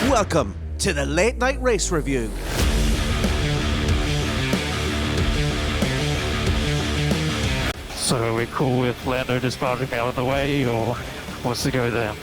Welcome to the Late Night Race Review. So are we cool with Lando just barging out of the way, or what's the go there?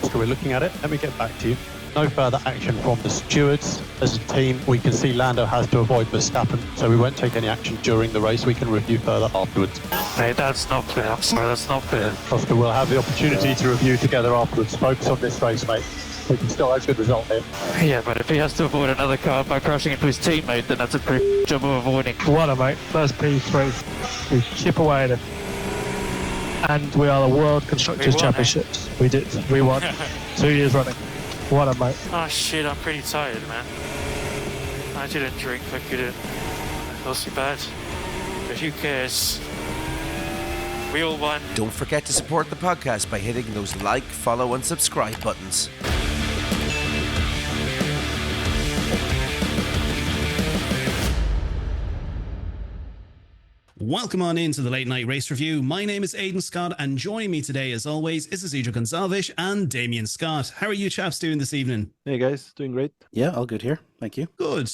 So we're looking at it. Let me get back to you. No further action from the stewards. As a team, we can see Lando has to avoid Verstappen, so we won't take any action during the race. We can review further afterwards. Mate, that's not fair. I'm sorry, that's not fair. Oscar, we'll have the opportunity to review together afterwards. Focus on this race, mate. We can still have a good result here. Yeah, but if he has to avoid another car by crashing into his teammate, then that's a pretty job of avoiding. What a mate, first P3. We chip away at him. And we are the World Constructors Championships. We did. We won 2 years running. What a mate. Oh shit, I'm pretty tired, man. I didn't drink, I couldn't. I feel so bad. But who cares? We all won. Don't forget to support the podcast by hitting those like, follow and subscribe buttons. Welcome on into the Late Night Race Review. My name is Aidan Scott, and joining me today, as always, is Isidro Gonzalez and Damien Scott. How are you chaps doing this evening? Hey guys, doing great. Yeah, all good here. Thank you. Good.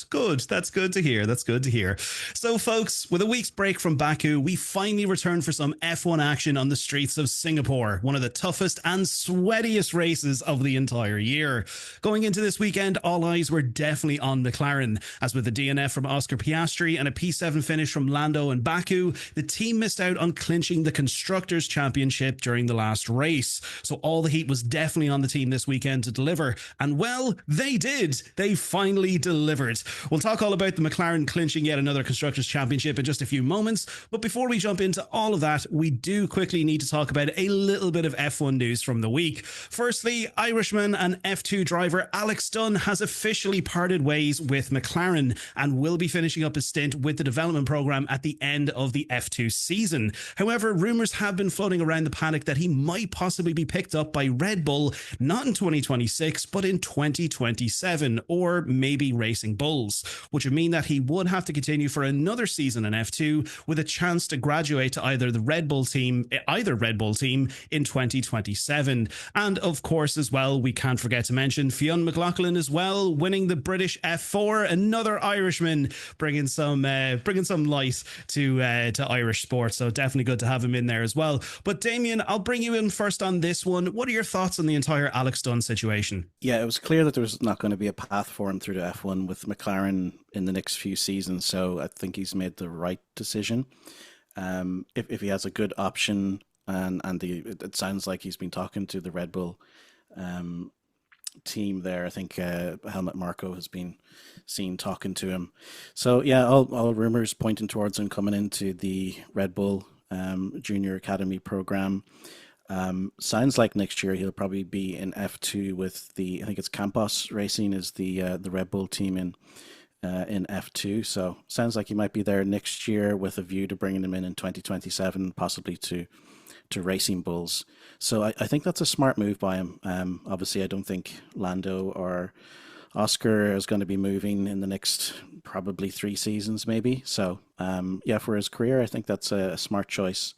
That's good to hear. So, folks, with a week's break from Baku, we finally returned for some F1 action on the streets of Singapore, one of the toughest and sweatiest races of the entire year. Going into this weekend, all eyes were definitely on McLaren, as with the DNF from Oscar Piastri and a P7 finish from Lando and Baku, the team missed out on clinching the Constructors Championship during the last race. So all the heat was definitely on the team this weekend to deliver. And well, they did. They finally delivered. We'll talk all about the McLaren clinching yet another Constructors Championship in just a few moments. But before we jump into all of that, we do quickly need to talk about a little bit of F1 news from the week. Firstly, Irishman and F2 driver Alex Dunn has officially parted ways with McLaren and will be finishing up his stint with the development program at the end of the F2 season. However, rumours have been floating around the paddock that he might possibly be picked up by Red Bull, not in 2026, but in 2027, or maybe Racing Bulls, which would mean that he would have to continue for another season in F2 with a chance to graduate to either Red Bull team in 2027. And of course, as well, we can't forget to mention Fionn McLaughlin as well, winning the British F4, another Irishman, bringing some light to Irish sports. So definitely good to have him in there as well. But Damien, I'll bring you in first on this one. What are your thoughts on the entire Alex Dunn situation? Yeah, it was clear that there was not going to be a path for him through to F1 with McLaren in the next few seasons. So I think he's made the right decision. If he has a good option, and it sounds like he's been talking to the Red Bull team there. I think Helmut Marko has been seen talking to him. So yeah, all rumors pointing towards him coming into the Red Bull Junior Academy program. Sounds like next year he'll probably be in F2 with I think it's Campos Racing is the Red Bull team in F2. So sounds like he might be there next year with a view to bringing him in 2027, possibly to Racing Bulls. So I think that's a smart move by him. Obviously, I don't think Lando or Oscar is going to be moving in the next probably 3 seasons, maybe. So yeah, for his career, I think that's a smart choice.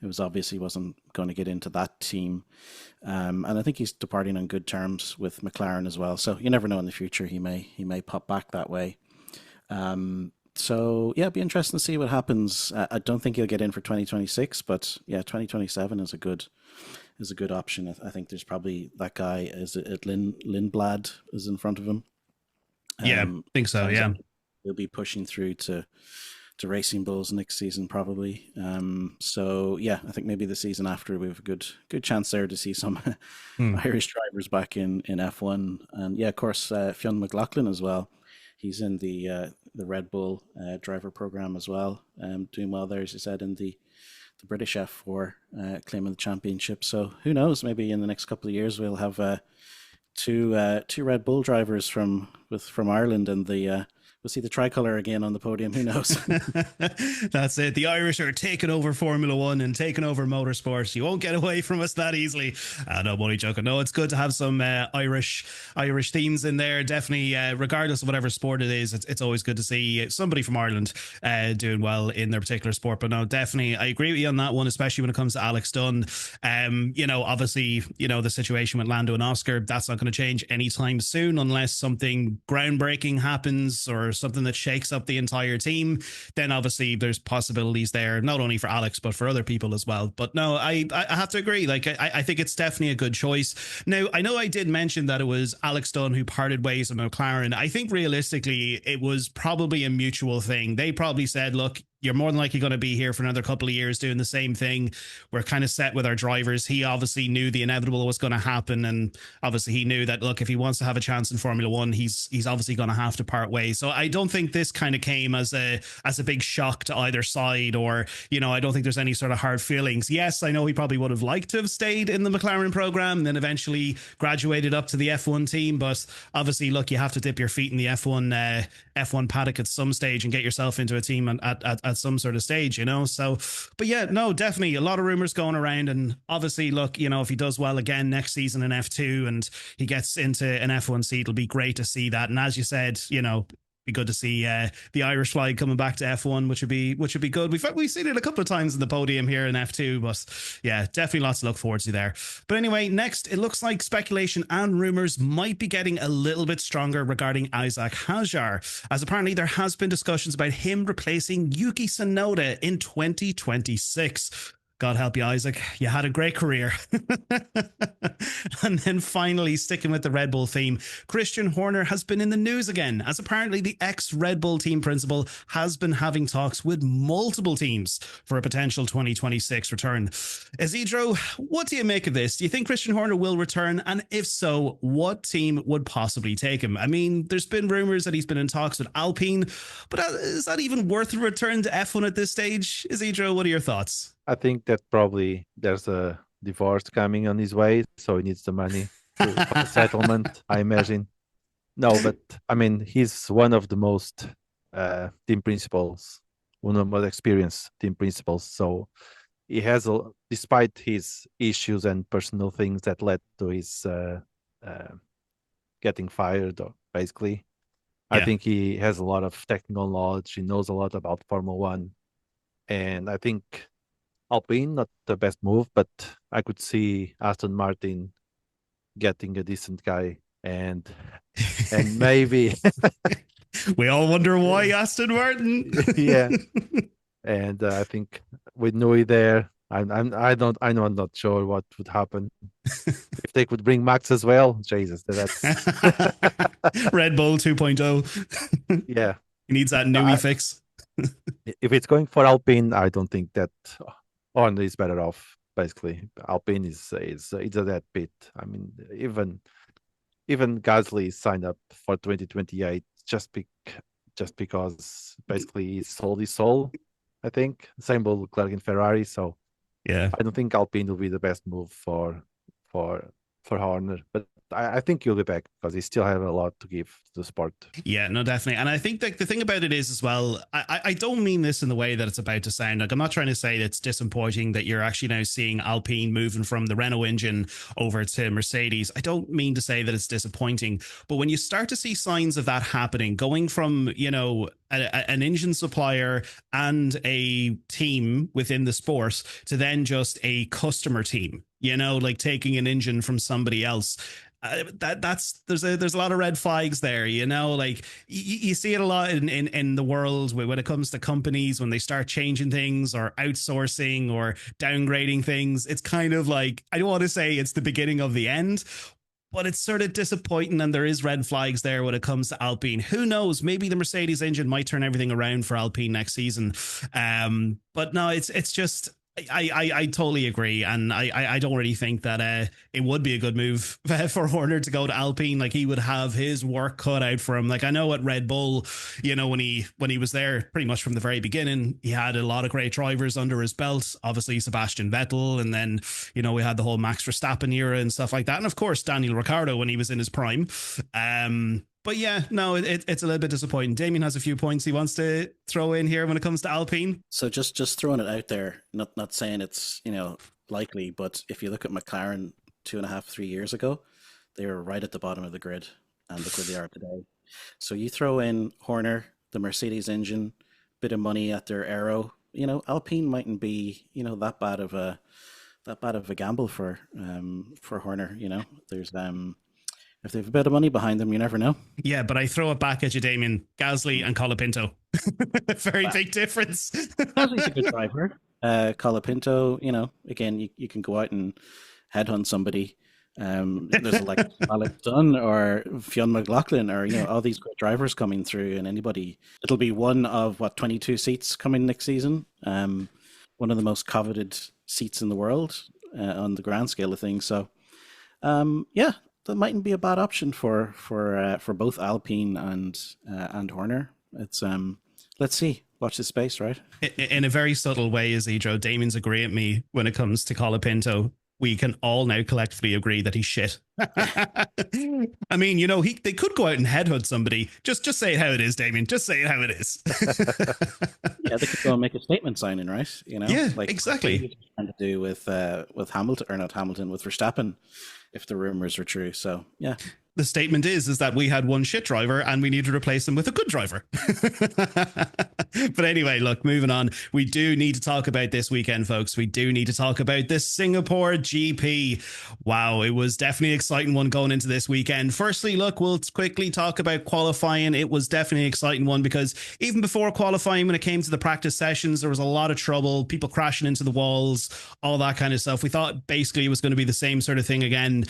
It was obviously wasn't going to get into that team. And I think he's departing on good terms with McLaren as well. So you never know in the future, he may pop back that way. So yeah, it'd be interesting to see what happens. I don't think he'll get in for 2026, but yeah, 2027 is a good option. I think there's probably that guy, is it Lindblad is in front of him. Yeah, I think so. Yeah, he'll be pushing through to Racing Bulls next season probably. So yeah, I think maybe the season after we have a good chance there to see some Irish drivers back in F1. And yeah, of course, Fionn McLaughlin as well. He's in the Red Bull driver program as well, doing well there, as you said, in the British F4, claiming the championship. So who knows? Maybe in the next couple of years we'll have two Red Bull drivers from Ireland and with we'll see the tricolour again on the podium. Who knows? That's it. The Irish are taking over Formula One and taking over motorsport. You won't get away from us that easily. No, I'm only joking. No, it's good to have some Irish themes in there. Definitely, regardless of whatever sport it is, it's always good to see somebody from Ireland doing well in their particular sport. But no, definitely, I agree with you on that one, especially when it comes to Alex Dunn. Obviously, the situation with Lando and Oscar, that's not going to change anytime soon unless something groundbreaking happens or something that shakes up the entire team. Then obviously there's possibilities there, not only for Alex but for other people as well. But no, I have to agree. Like I think it's definitely a good choice. Now, I know I did mention that it was Alex Dunn who parted ways with McLaren. I think realistically it was probably a mutual thing. They probably said, look, you're more than likely going to be here for another couple of years doing the same thing. We're kind of set with our drivers. He obviously knew the inevitable was going to happen. And obviously he knew that, look, if he wants to have a chance in Formula One, he's obviously going to have to part ways. So I don't think this kind of came as a big shock to either side, or, I don't think there's any sort of hard feelings. Yes, I know he probably would have liked to have stayed in the McLaren program and then eventually graduated up to the F1 team. But obviously, look, you have to dip your feet in the F1 paddock at some stage and get yourself into a team at some sort of stage, so, but yeah, no, definitely a lot of rumors going around. And obviously, look, if he does well again next season in F2 and he gets into an F1 seat, it'll be great to see that. And as you said, be good to see the Irish flag coming back to F1, which would be good. We've seen it a couple of times in the podium here in F2, but yeah, definitely lots to look forward to there. But anyway, next, it looks like speculation and rumors might be getting a little bit stronger regarding Isaac Hadjar, as apparently there has been discussions about him replacing Yuki Tsunoda in 2026. God help you, Isaac. You had a great career. And then finally, sticking with the Red Bull theme, Christian Horner has been in the news again, as apparently the ex-Red Bull team principal has been having talks with multiple teams for a potential 2026 return. Isidro, what do you make of this? Do you think Christian Horner will return? And if so, what team would possibly take him? I mean, there's been rumors that he's been in talks with Alpine, but is that even worth a return to F1 at this stage? Isidro, what are your thoughts? I think that probably there's a divorce coming on his way, so he needs the money for the settlement, I imagine. No, but I mean, he's one of the most team principals, one of the most experienced team principals. So he has, despite his issues and personal things that led to his getting fired, basically, I think he has a lot of technical knowledge. He knows a lot about Formula One, and I think Alpine, not the best move, but I could see Aston Martin getting a decent guy, and maybe we all wonder why Aston Martin. Yeah, and I think with Nui there, I'm not sure what would happen if they could bring Max as well. Jesus, that's Red Bull 2.0. Yeah, he needs that Nui fix. If it's going for Alpine, I don't think that Horner is better off. Basically, Alpine is a dead pit. I mean, even Gasly signed up for 2028 just because basically he sold his soul. I think same with Leclerc and Ferrari. So yeah, I don't think Alpine will be the best move for Horner, but I think he'll be back because he still have a lot to give to the sport. Yeah, no, definitely. And I think that the thing about it is as well, I don't mean this in the way that it's about to sound. Like, I'm not trying to say that it's disappointing that you're actually now seeing Alpine moving from the Renault engine over to Mercedes. I don't mean to say that it's disappointing, but when you start to see signs of that happening, going from, an engine supplier and a team within the sport to then just a customer team, like taking an engine from somebody else. There's a lot of red flags there, like you see it a lot in the world when it comes to companies, when they start changing things or outsourcing or downgrading things. It's kind of like, I don't want to say it's the beginning of the end, but it's sort of disappointing, and there is red flags there when it comes to Alpine. Who knows? Maybe the Mercedes engine might turn everything around for Alpine next season. But no, it's just, I totally agree, and I don't really think that it would be a good move for Horner to go to Alpine. Like, he would have his work cut out for him. Like, I know at Red Bull, when he was there pretty much from the very beginning, he had a lot of great drivers under his belt. Obviously Sebastian Vettel, and then we had the whole Max Verstappen era and stuff like that, and of course Daniel Ricciardo when he was in his prime. But yeah, no, it's a little bit disappointing. Damien has a few points he wants to throw in here when it comes to Alpine. So just throwing it out there, not saying it's likely, but if you look at McLaren 2.5, 3 years ago, they were right at the bottom of the grid, and look where they are today. So you throw in Horner, the Mercedes engine, bit of money at their aero, Alpine mightn't be that bad of a gamble for Horner. There's if they have a bit of money behind them, you never know. Yeah, but I throw it back at you, Damien. Gasly and Colapinto. Very big difference. Gasly's a good driver. Colapinto, again, you can go out and headhunt somebody. There's like Alex Dunn or Fionn McLaughlin or all these great drivers coming through, and it'll be one of 22 seats coming next season. One of the most coveted seats in the world on the grand scale of things. So yeah, that mightn't be a bad option for both Alpine and Horner. It's let's see. Watch this space, right? In a very subtle way, Isidro, Damien's agree with me when it comes to Colapinto. We can all now collectively agree that he's shit. I mean, they could go out and headhunt somebody. Just say it how it is, Damien. Just say it how it is. Yeah, they could go and make a statement signing, right? Yeah, exactly. Trying to do with Hamilton, or not Hamilton, with Verstappen, if the rumors are true. So yeah. The statement is that we had one shit driver and we need to replace him with a good driver. But anyway, look, moving on. We do need to talk about this weekend, folks. We do need to talk about the Singapore GP. Wow, it was definitely an exciting one going into this weekend. Firstly, look, we'll quickly talk about qualifying. It was definitely an exciting one because even before qualifying, when it came to the practice sessions, there was a lot of trouble, people crashing into the walls, all that kind of stuff. We thought basically it was going to be the same sort of thing again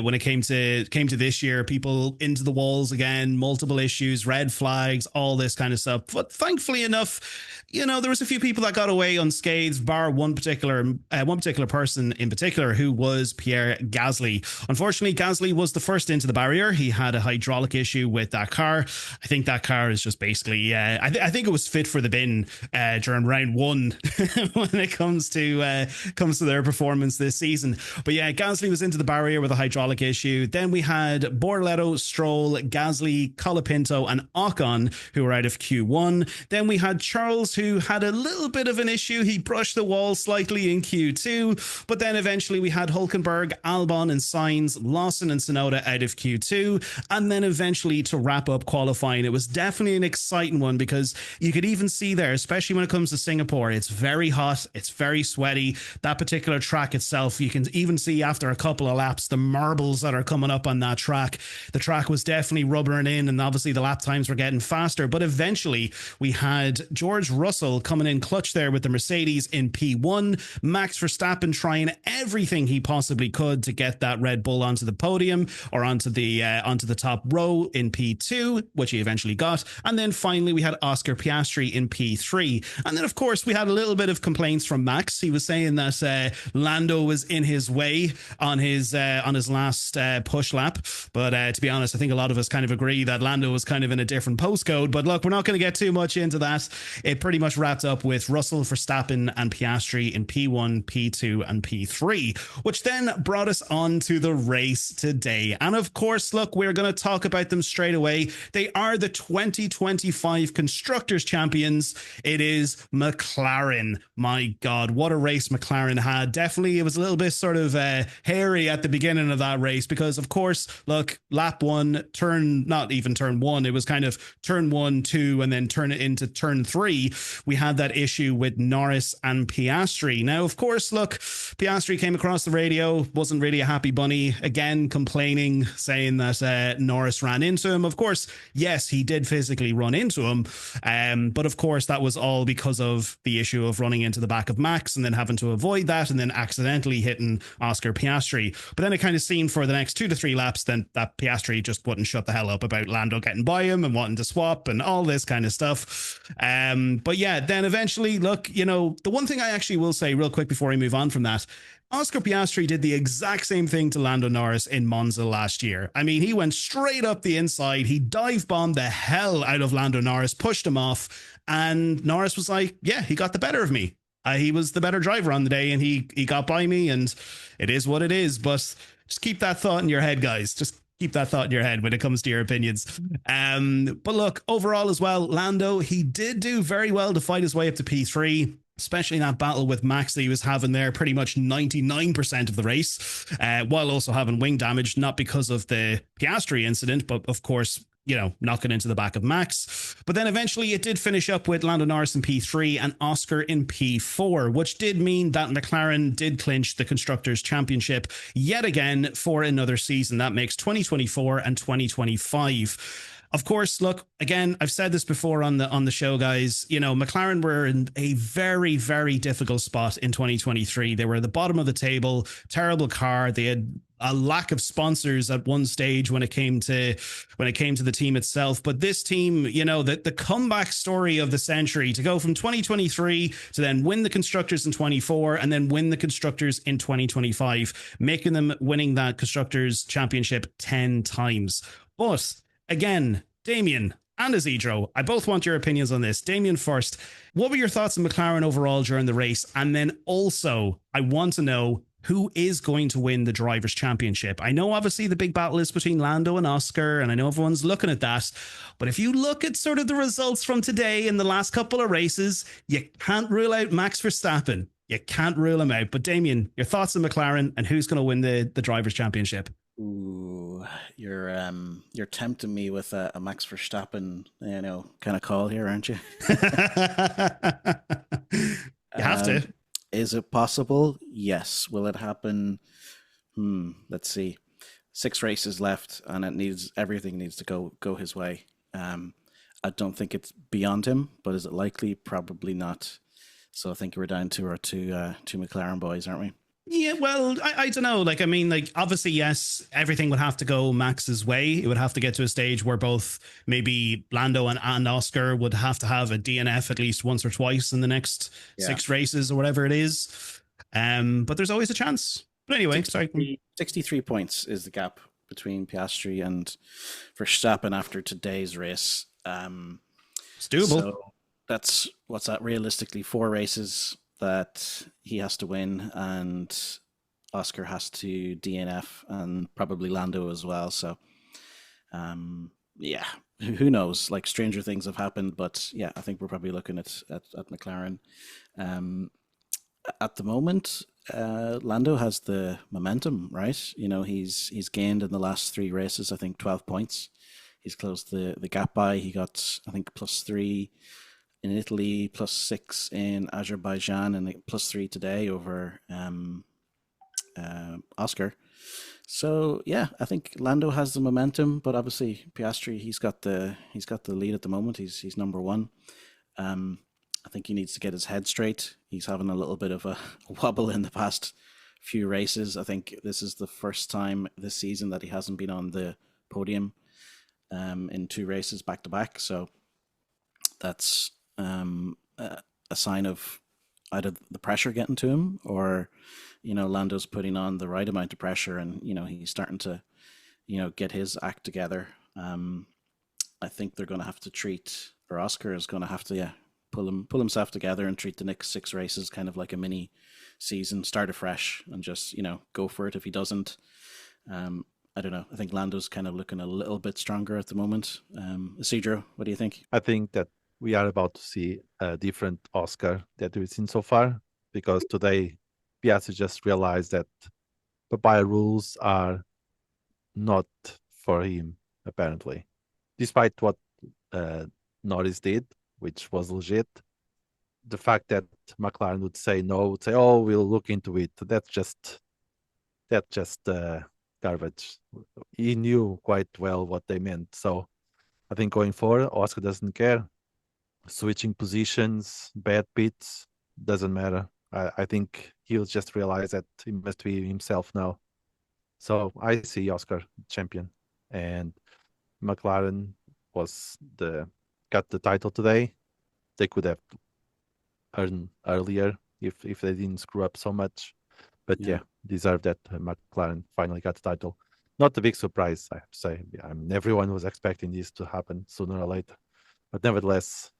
when it came to this year. People into the walls again, multiple issues, red flags, all this kind of stuff. But thankfully enough, there was a few people that got away unscathed, bar one particular person in particular, who was Pierre Gasly. Unfortunately, Gasly was the first into the barrier. He had a hydraulic issue with that car. I think that car is just basically, I think it was fit for the bin during round one when it comes to their performance this season. But yeah, Gasly was into the barrier with a hydraulic issue. Then we had Borletto, Stroll, Gasly, Colapinto and Ocon, who were out of Q1. Then we had Charles, who had a little bit of an issue. He brushed the wall slightly in Q2, but then eventually we had Hülkenberg, Albon and Sainz, Lawson and Tsunoda out of Q2. And then eventually to wrap up qualifying, it was definitely an exciting one because you could even see there, especially when it comes to Singapore, it's very hot, it's very sweaty. That particular track itself, you can even see after a couple of laps, the marbles that are coming up on that track. The track was definitely rubbering in, and obviously the lap times were getting faster. But eventually we had George Russell coming in clutch there with the Mercedes in P1. Max Verstappen trying everything he possibly could to get that Red Bull onto the podium or onto the top row in P2, which he eventually got. And then finally we had Oscar Piastri in P3. And then of course we had a little bit of complaints from Max. He was saying that Lando was in his way on his last push lap. But to be honest, I think a lot of us kind of agree that Lando was kind of in a different postcode. But look, we're not going to get too much into that. It pretty much wrapped up with Russell, Verstappen and Piastri in P1, P2 and P3, which then brought us on to the race today. And of course, look, we're going to talk about them straight away. They are the 2025 Constructors Champions. It is McLaren. My God, what a race McLaren had. Definitely, it was a little bit sort of hairy at the beginning of that race because, of course, look, lap one, not even turn one, it was kind of turn 1, 2, and then turn it into turn 3. We had that issue with Norris and Piastri. Now, of course, look, Piastri came across the radio, wasn't really a happy bunny, again complaining, saying that Norris ran into him. Of course, yes, he did physically run into him, but of course that was all because of the issue of running into the back of Max and then having to avoid that and then accidentally hitting Oscar Piastri. But then it kind of seemed for the next 2 to 3 laps then that Piastri just wouldn't shut the hell up about Lando getting by him and wanting to swap and all this kind of stuff. But yeah, then eventually, look, the one thing I actually will say real quick before I move on from that, Oscar Piastri did the exact same thing to Lando Norris in Monza last year. I mean, he went straight up the inside. He dive bombed the hell out of Lando Norris, pushed him off, and Norris was like, yeah, he got the better of me. He was the better driver on the day and he got by me, and it is what it is. But just keep that thought in your head, guys. Just keep that thought in your head when it comes to your opinions. But look, overall as well, Lando, he did do very well to fight his way up to P3, especially in that battle with Max that he was having there pretty much 99% of the race, while also having wing damage, not because of the Piastri incident, but of course, knocking into the back of Max. But then eventually it did finish up with Lando Norris in P3 and Oscar in P4, which did mean that McLaren did clinch the Constructors Championship yet again for another season. That makes 2024 and 2025. Of course, look, again, I've said this before on the show, guys. McLaren were in a very, very difficult spot in 2023. They were at the bottom of the table, terrible car. They had a lack of sponsors at one stage when it came to the team itself. But this team, the comeback story of the century, to go from 2023 to then win the Constructors in 24 and then win the Constructors in 2025, making them winning that Constructors Championship 10 times. But again, Damien and Isidro, I both want your opinions on this. Damien first, what were your thoughts on McLaren overall during the race? And then also, I want to know who is going to win the Drivers' Championship. I know obviously the big battle is between Lando and Oscar, and I know everyone's looking at that. But if you look at sort of the results from today in the last couple of races, you can't rule out Max Verstappen. You can't rule him out. But Damien, your thoughts on McLaren and who's going to win the Drivers' Championship? Ooh, you're tempting me with a Max Verstappen, kind of call here, aren't you? You have to. Is it possible? Yes. Will it happen? Let's see. 6 races left, and everything needs to go his way. I don't think it's beyond him, but is it likely? Probably not. So I think we're down to our two McLaren boys, aren't we? Yeah, well, I don't know. Obviously, yes, everything would have to go Max's way. It would have to get to a stage where both maybe Lando and Oscar would have to have a DNF at least once or twice in the next 6 races or whatever it is. But there's always a chance. But anyway, 63 points is the gap between Piastri and Verstappen after today's race. It's doable. So that's, what's that, realistically 4 races that he has to win, and Oscar has to DNF, and probably Lando as well. So, who knows? Like, stranger things have happened, but yeah, I think we're probably looking at McLaren. At the moment, Lando has the momentum, right? He's gained in the last 3 races, I think 12 points. He's closed the gap by. He got, I think, +3 in Italy, +6 in Azerbaijan, and +3 today over Oscar. So yeah, I think Lando has the momentum, but obviously Piastri, he's got the lead at the moment. He's number 1. I think he needs to get his head straight. He's having a little bit of a wobble in the past few races. I think this is the first time this season that he hasn't been on the podium in 2 races back to back. So that's a sign of either the pressure getting to him, or Lando's putting on the right amount of pressure, and he's starting to get his act together. I think they're going to have to treat, or Oscar is going to have to pull himself together and treat the next 6 races kind of like a mini season, start afresh, and just go for it. If he doesn't, I don't know. I think Lando's kind of looking a little bit stronger at the moment. Isidro, what do you think? I think that we are about to see a different Oscar that we've seen so far, because today Piastri just realized that Papaya Rules are not for him, apparently. Despite what Norris did, which was legit, the fact that McLaren would say no, would say, oh, we'll look into it, that's just garbage. He knew quite well what they meant. So I think going forward, Oscar doesn't care. Switching positions, bad pits, doesn't matter. I think he'll just realize that he must be himself now. So I see Oscar champion, and McLaren got the title today. They could have earned earlier if they didn't screw up so much. But yeah, deserve that McLaren finally got the title. Not a big surprise, I have to say. Everyone was expecting this to happen sooner or later. But nevertheless,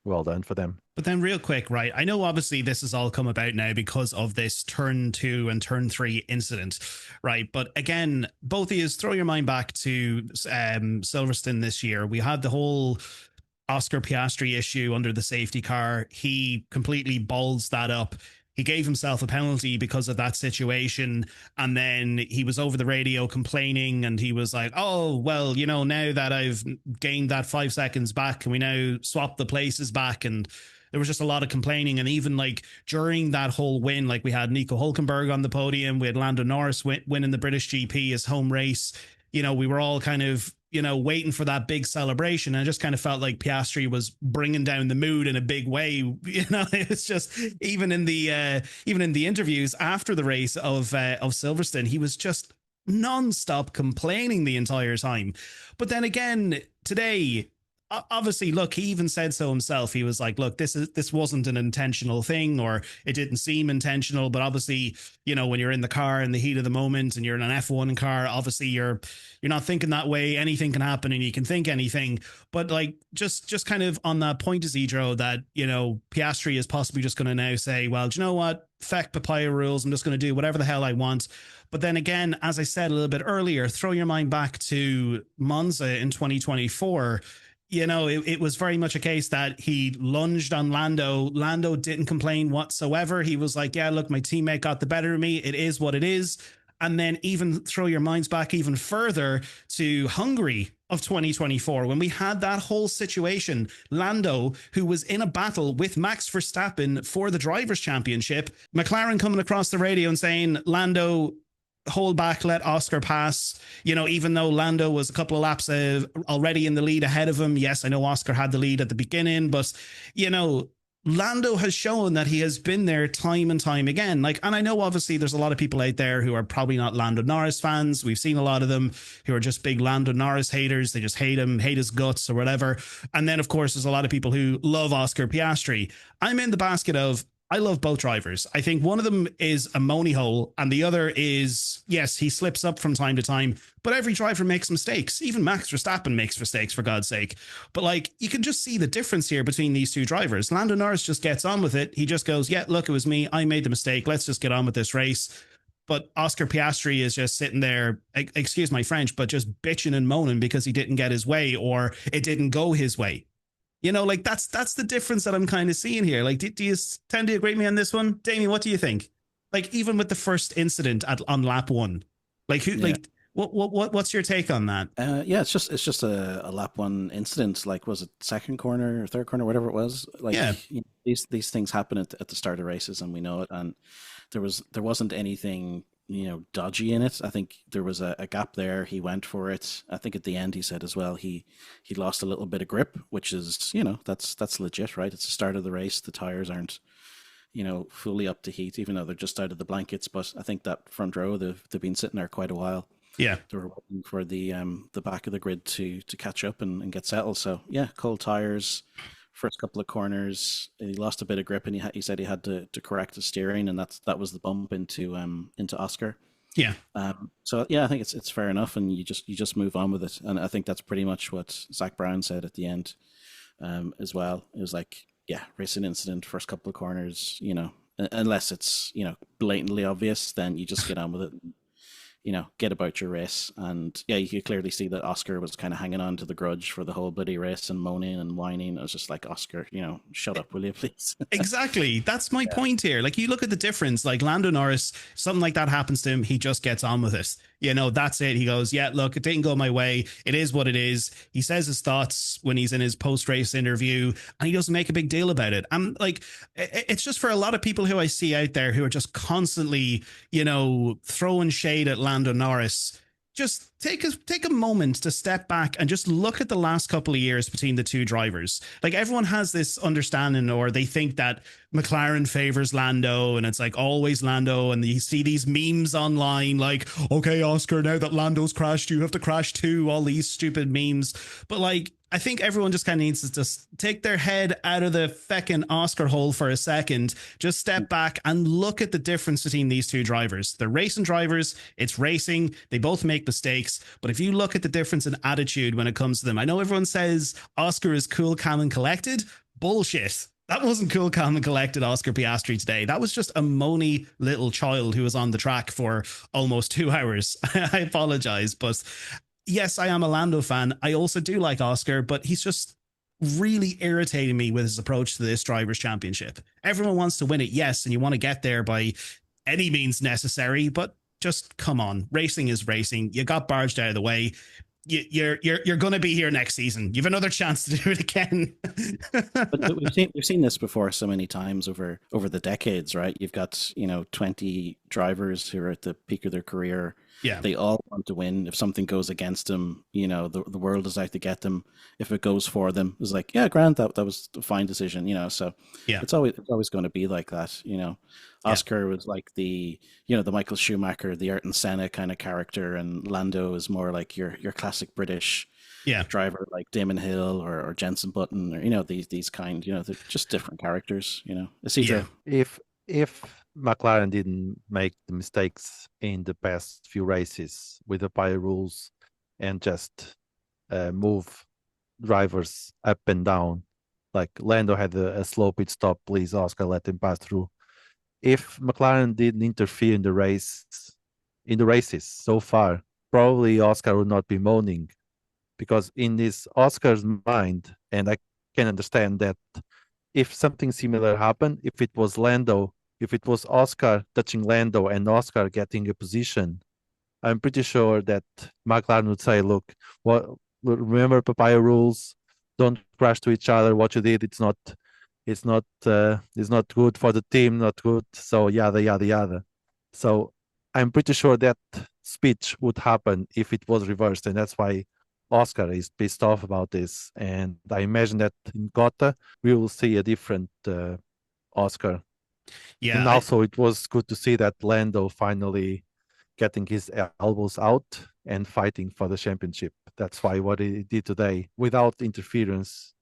well done for them. But then real quick, right, I know obviously this has all come about now because of this turn 2 and turn 3 incident, right? But again, both of you throw your mind back to Silverstone this year. We had the whole Oscar Piastri issue under the safety car. He completely balls that up. He gave himself a penalty because of that situation. And then he was over the radio complaining, and he was like, oh, well, you know, now that I've gained that 5 seconds back, can we now swap the places back? And there was just a lot of complaining. And even like during that whole win, like we had Nico Hulkenberg on the podium, we had Lando Norris winning the British GP, his home race. You know, we were all kind of, you know, waiting for that big celebration. And I just kind of felt like Piastri was bringing down the mood in a big way. You know, it's just even in the interviews after the race of Silverstone, he was just nonstop complaining the entire time. But then again, today, obviously, look, he even said so himself. He was like, look, this wasn't an intentional thing, or it didn't seem intentional. But obviously, you know, when you're in the car in the heat of the moment and you're in an F1 car, obviously you're not thinking that way. Anything can happen and you can think anything. But like, just kind of on that point, Isidro, that, you know, Piastri is possibly just going to now say, well, do you know what? Feck Papaya Rules. I'm just going to do whatever the hell I want. But then again, as I said a little bit earlier, throw your mind back to Monza in 2024. You know, it was very much a case that he lunged on Lando. Lando didn't complain whatsoever. He was like, yeah, look, my teammate got the better of me. It is what it is. And then even throw your minds back even further to Hungary of 2024, when we had that whole situation. Lando, who was in a battle with Max Verstappen for the Drivers' Championship, McLaren coming across the radio and saying, Lando, hold back, let Oscar pass. You know, even though Lando was a couple of laps already in the lead ahead of him. Yes, I know Oscar had the lead at the beginning, but, you know, Lando has shown that he has been there time and time again. Like, and I know obviously there's a lot of people out there who are probably not Lando Norris fans. We've seen a lot of them who are just big Lando Norris haters. They just hate him, hate his guts or whatever. And then, of course, there's a lot of people who love Oscar Piastri. I'm in the basket of, I love both drivers. I think one of them is a money hole and the other is, yes, he slips up from time to time, but every driver makes mistakes. Even Max Verstappen makes mistakes, for God's sake. But like, you can just see the difference here between these two drivers. Lando Norris just gets on with it. He just goes, yeah, look, it was me. I made the mistake. Let's just get on with this race. But Oscar Piastri is just sitting there, excuse my French, but just bitching and moaning because he didn't get his way or it didn't go his way. You know, like that's the difference that I'm kind of seeing here. Like, do you tend to agree with me on this one? Damien, what do you think? Like, even with the first incident on lap 1, like who, like what's your take on that? Yeah, it's just a lap 1 incident. Like, was it second corner or third corner, whatever it was? Like, yeah. You know, these things happen at the start of races, and we know it. And there wasn't anything, you know, dodgy in it. I think there was a gap there. He went for it. I think at the end he said as well he lost a little bit of grip, which is, you know, that's legit, right? It's the start of the race. The tires aren't, you know, fully up to heat, even though they're just out of the blankets. But I think that front row, they've been sitting there quite a while. Yeah, they were waiting for the back of the grid to catch up and get settled. So yeah, cold tires. First couple of corners, he lost a bit of grip, and he said he had to correct the steering, and that was the bump into Oscar. Yeah. So yeah, I think it's fair enough, and you just move on with it, and I think that's pretty much what Zach Brown said at the end, as well. It was like, yeah, racing incident, first couple of corners, you know, unless it's, you know, blatantly obvious, then you just get on with it. You know, get about your race. And yeah, you could clearly see that Oscar was kind of hanging on to the grudge for the whole bloody race and moaning and whining. I was just like, Oscar, you know, shut up, will you please? Exactly. That's my point here. Like, you look at the difference, like Lando Norris, something like that happens to him, he just gets on with it. You know, that's it. He goes, yeah, look, it didn't go my way. It is what it is. He says his thoughts when he's in his post-race interview, and he doesn't make a big deal about it. I'm like, it's just for a lot of people who I see out there who are just constantly, you know, throwing shade at Lando Norris. Just take a moment to step back and just look at the last couple of years between the two drivers. Like, everyone has this understanding, or they think that McLaren favors Lando, and it's like always Lando. And you see these memes online like, okay, Oscar, now that Lando's crashed, you have to crash too. All these stupid memes. But like, I think everyone just kind of needs to just take their head out of the feckin' Oscar hole for a second, just step back and look at the difference between these two drivers. They're racing drivers. It's racing. They both make mistakes. But if you look at the difference in attitude when it comes to them, I know everyone says Oscar is cool, calm, and collected, bullshit. That wasn't cool, calm, and collected Oscar Piastri today. That was just a moany little child who was on the track for almost 2 hours. I apologize, but yes, I am a Lando fan. I also do like Oscar, but he's just really irritating me with his approach to this Drivers' Championship. Everyone wants to win it, yes, and you want to get there by any means necessary, but just come on. Racing is racing. You got barged out of the way. You're going to be here next season. You have another chance to do it again. But we've seen this before so many times over the decades, right? You've got 20 drivers who are at the peak of their career. Yeah, they all want to win. If something goes against them, the world is out to get them. If it goes for them, it's like, yeah, Grant, that was a fine decision. So yeah, it's always going to be like that. Oscar was like the Michael Schumacher, the Ayrton Senna kind of character, and Lando is more like your classic British driver like Damon Hill or Jenson Button, or these kind. They're just different characters. It's either if McLaren didn't make the mistakes in the past few races with the Papaya Rules and just move drivers up and down, like Lando had a slow pit stop, please Oscar let him pass through. If McLaren didn't interfere in the races so far, probably Oscar would not be moaning, because in this Oscar's mind, and I can understand that if something similar happened, if it was Oscar touching Lando and Oscar getting a position, I'm pretty sure that McLaren would say, look, remember Papaya Rules, don't crash to each other, what you did, it's not good for the team, not good, so yada yada yada. So I'm pretty sure that speech would happen if it was reversed, and that's why Oscar is pissed off about this. And I imagine that in Gotha we will see a different Oscar. Yeah, and also it was good to see that Lando finally getting his elbows out and fighting for the championship. That's why what he did today without interference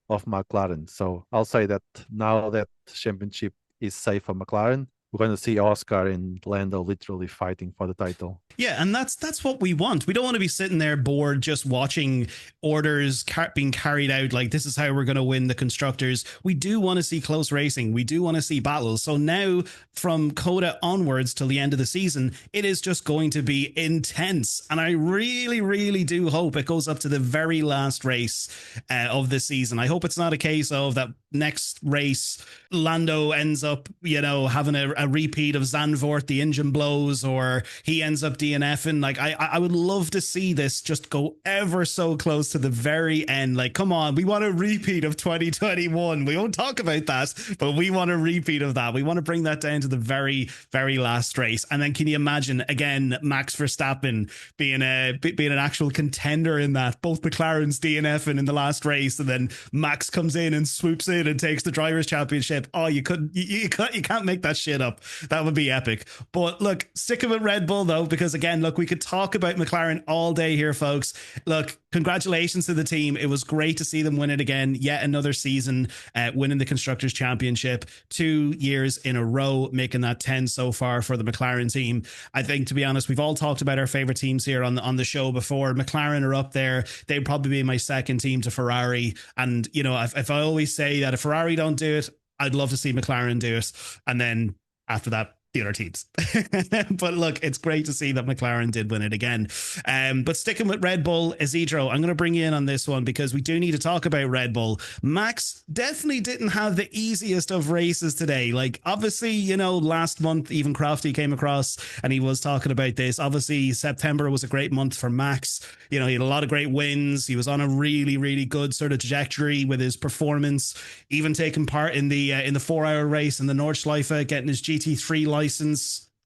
of McLaren. So I'll say that now that championship is safe for McLaren, we're going to see Oscar and Lando literally fighting for the title. Yeah, and that's what we want. We don't want to be sitting there bored just watching orders being carried out like this is how we're going to win the constructors. We do want to see close racing. We do want to see battles. So now from Coda onwards till the end of the season, it is just going to be intense. And I really, really do hope it goes up to the very last race of the season. I hope it's not a case of that next race Lando ends up, having a repeat of Zandvoort, the engine blows, or he ends up DNFing. Like I would love to see this just go ever so close to the very end. Like, come on, we want a repeat of 2021. We won't talk about that, but we want a repeat of that. We want to bring that down to the very, very last race. And then can you imagine again Max Verstappen being an actual contender in that? Both McLarens DNFing in the last race, and then Max comes in and swoops in and takes the Drivers' Championship. Oh, you can't make that shit up. That would be epic. But look, sticking with Red Bull though, because again, look, we could talk about McLaren all day here, folks. Look, congratulations to the team. It was great to see them win it again. Yet another season, winning the Constructors Championship 2 years in a row, making that 10 so far for the McLaren team. I think, to be honest, we've all talked about our favorite teams here on the show before. McLaren are up there. They'd probably be my second team to Ferrari. And, if I always say that if Ferrari don't do it, I'd love to see McLaren do it. And then after that, the other teams. But look, it's great to see that McLaren did win it again. But sticking with Red Bull, Isidro, I'm going to bring you in on this one because we do need to talk about Red Bull. Max definitely didn't have the easiest of races today. Like, obviously, last month, even Crofty came across and he was talking about this. Obviously, September was a great month for Max. He had a lot of great wins. He was on a really, really good sort of trajectory with his performance, even taking part in the 4-hour race in the Nordschleife, getting his GT3 license.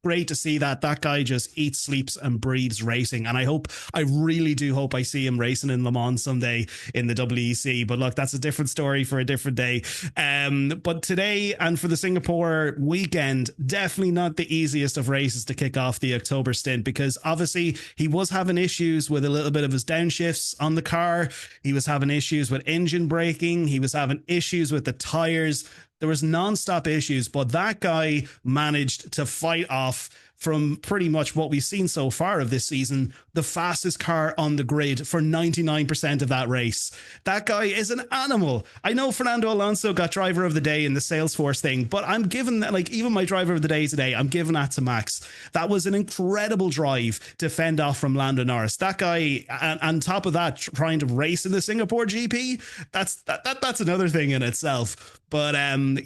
Great to see that guy just eats, sleeps and breathes racing. And I really do hope I see him racing in Le Mans someday in the WEC. But look, that's a different story for a different day. But today and for the Singapore weekend, definitely not the easiest of races to kick off the October stint, because obviously he was having issues with a little bit of his downshifts on the car. He was having issues with engine braking. He was having issues with the tires. There was non-stop issues, but that guy managed to fight off from pretty much what we've seen so far of this season, the fastest car on the grid for 99% of that race. That guy is an animal. I know Fernando Alonso got driver of the day in the Salesforce thing, but I'm giving that, like, even my driver of the day today, I'm giving that to Max. That was an incredible drive to fend off from Lando Norris. That guy, and on top of that, trying to race in the Singapore GP, that's another thing in itself. But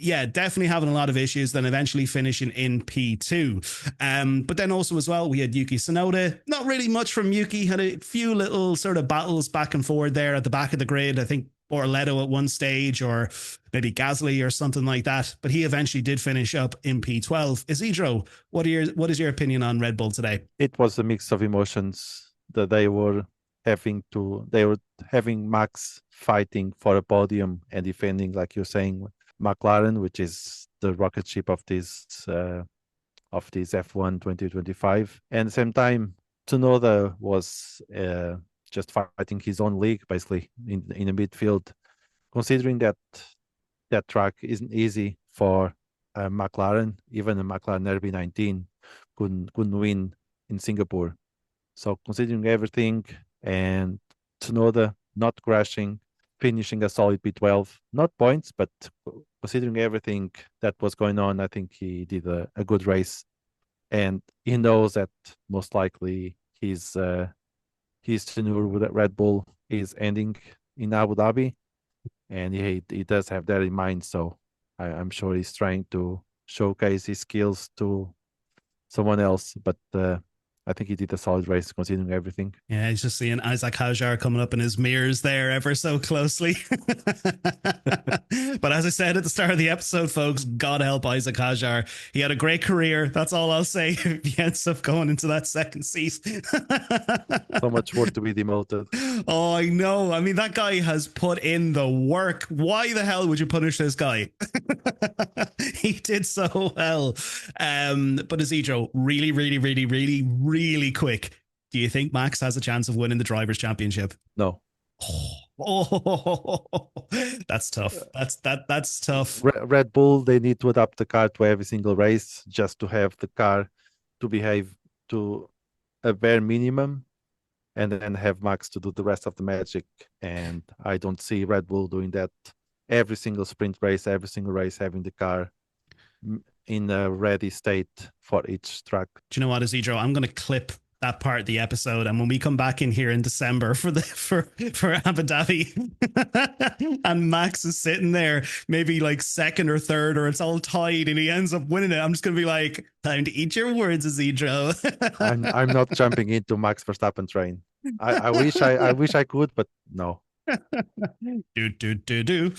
yeah, definitely having a lot of issues, then eventually finishing in P2. But then also as well, we had Yuki Tsunoda. Not really much from Yuki. Had a few little sort of battles back and forward there at the back of the grid. I think Bortoleto at one stage, or maybe Gasly or something like that. But he eventually did finish up in P12. Isidro, what is your opinion on Red Bull today? It was a mix of emotions that they were having Max fighting for a podium and defending, like you're saying, McLaren, which is the rocket ship of this F1 2025. And at the same time, Tsunoda was just fighting his own league, basically, in the midfield, considering that track isn't easy for McLaren. Even a McLaren RB19 couldn't win in Singapore. So considering everything, and Tsunoda not crashing, finishing a solid P12, not points, but considering everything that was going on, I think he did a good race. And he knows that most likely his tenure with Red Bull is ending in Abu Dhabi, and he does have that in mind. So I'm sure he's trying to showcase his skills to someone else, but I think he did a solid race considering everything. Yeah, he's just seeing Isaac Hajar coming up in his mirrors there ever so closely. But as I said at the start of the episode, folks, God help Isaac Hajar. He had a great career. That's all I'll say. If he ends up going into that second seat. So much work to be demoted. Oh, I know. I mean, that guy has put in the work. Why the hell would you punish this guy? He did so well. But Isidro, really quick, do you think Max has a chance of winning the Drivers' Championship? No. Oh, that's tough. That's tough. Red Bull, they need to adapt the car to every single race just to have the car to behave to a bare minimum, and then have Max to do the rest of the magic. And I don't see Red Bull doing that every single sprint race, every single race, having the car in a ready state for each track. Do you know what, Isidro? I'm going to clip that part of the episode, and when we come back in here in December for Abu Dhabi, and Max is sitting there maybe like second or third, or it's all tied and he ends up winning it, I'm just going to be like, time to eat your words, Isidro. I'm not jumping into Max Verstappen train. I wish I could, but no. do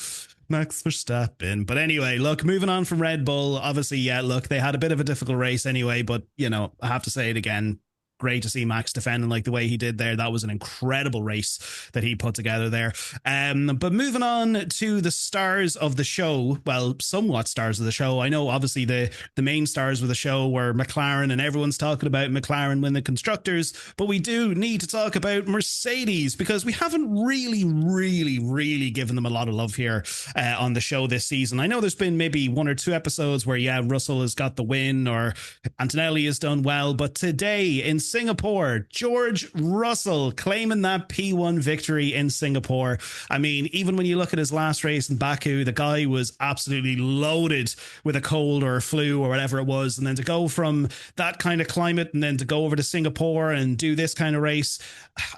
Max Verstappen. But anyway, look, moving on from Red Bull, obviously, yeah, look, they had a bit of a difficult race anyway, but you know, I have to say it again, great to see Max defending like the way he did there. That was an incredible race that he put together there. But moving on to the stars of the show, well, somewhat stars of the show. I know obviously the main stars of the show were McLaren, and everyone's talking about McLaren win the constructors, but we do need to talk about Mercedes, because we haven't really given them a lot of love here on the show this season. I know there's been maybe one or two episodes where, yeah, Russell has got the win or Antonelli has done well, but today in Singapore, George Russell claiming that P1 victory in Singapore. I mean, even when you look at his last race in Baku, the guy was absolutely loaded with a cold or a flu or whatever it was. And then to go from that kind of climate and then to go over to Singapore and do this kind of race,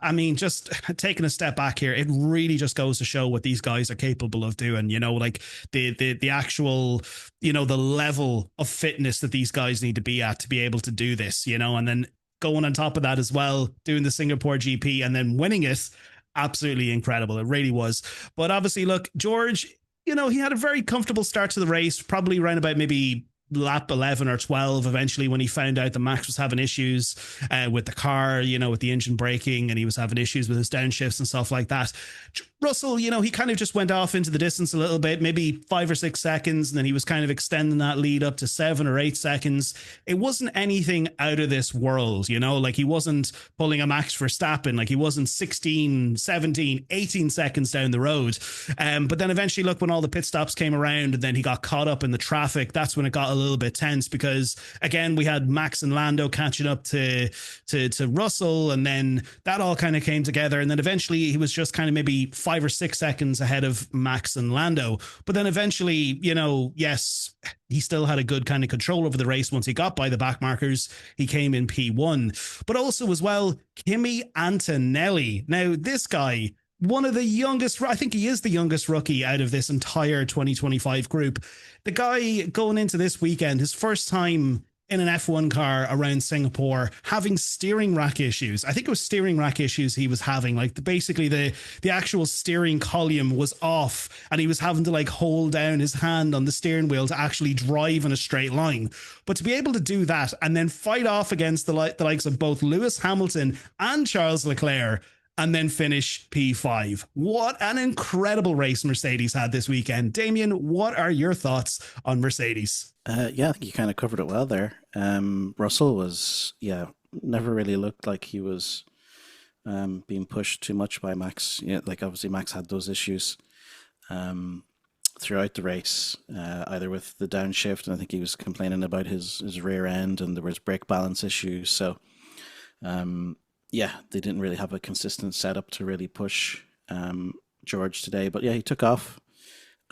I mean, just taking a step back here, it really just goes to show what these guys are capable of doing, you know, like the actual, you know, the level of fitness that these guys need to be at to be able to do this, you know, and then going on top of that as well, doing the Singapore GP and then winning it, absolutely incredible. It really was. But obviously, look, George, you know, he had a very comfortable start to the race, probably around about maybe lap 11 or 12 eventually, when he found out that Max was having issues with the car, you know, with the engine braking, and he was having issues with his downshifts and stuff like that. Russell, you know, he kind of just went off into the distance a little bit, maybe 5 or 6 seconds, and then he was kind of extending that lead up to 7 or 8 seconds. It wasn't anything out of this world, you know, like he wasn't pulling a Max Verstappen, like he wasn't 16, 17, 18 seconds down the road. But then eventually, look, when all the pit stops came around and then he got caught up in the traffic, that's when it got a little bit tense because, again, we had Max and Lando catching up to Russell, and then that all kind of came together. And then eventually he was just kind of maybe 5 or 6 seconds ahead of Max and Lando. But then eventually, you know, yes, he still had a good kind of control over the race. Once he got by the back markers, he came in P1. But also as well, Kimi Antonelli. Now, this guy, one of the youngest, I think he is the youngest rookie out of this entire 2025 group. The guy going into this weekend, his first time in an F1 car around Singapore, having steering rack issues. I think it was steering rack issues he was having. Like basically the actual steering column was off and he was having to like hold down his hand on the steering wheel to actually drive in a straight line. But to be able to do that and then fight off against the likes of both Lewis Hamilton and Charles Leclerc and then finish P5. What an incredible race Mercedes had this weekend. Damien, what are your thoughts on Mercedes? Yeah, I think you kind of covered it well there. Russell was, never really looked like he was being pushed too much by Max. Yeah, like obviously Max had those issues throughout the race, either with the downshift, and I think he was complaining about his rear end, and there was brake balance issues. So, they didn't really have a consistent setup to really push George today. But yeah, he took off.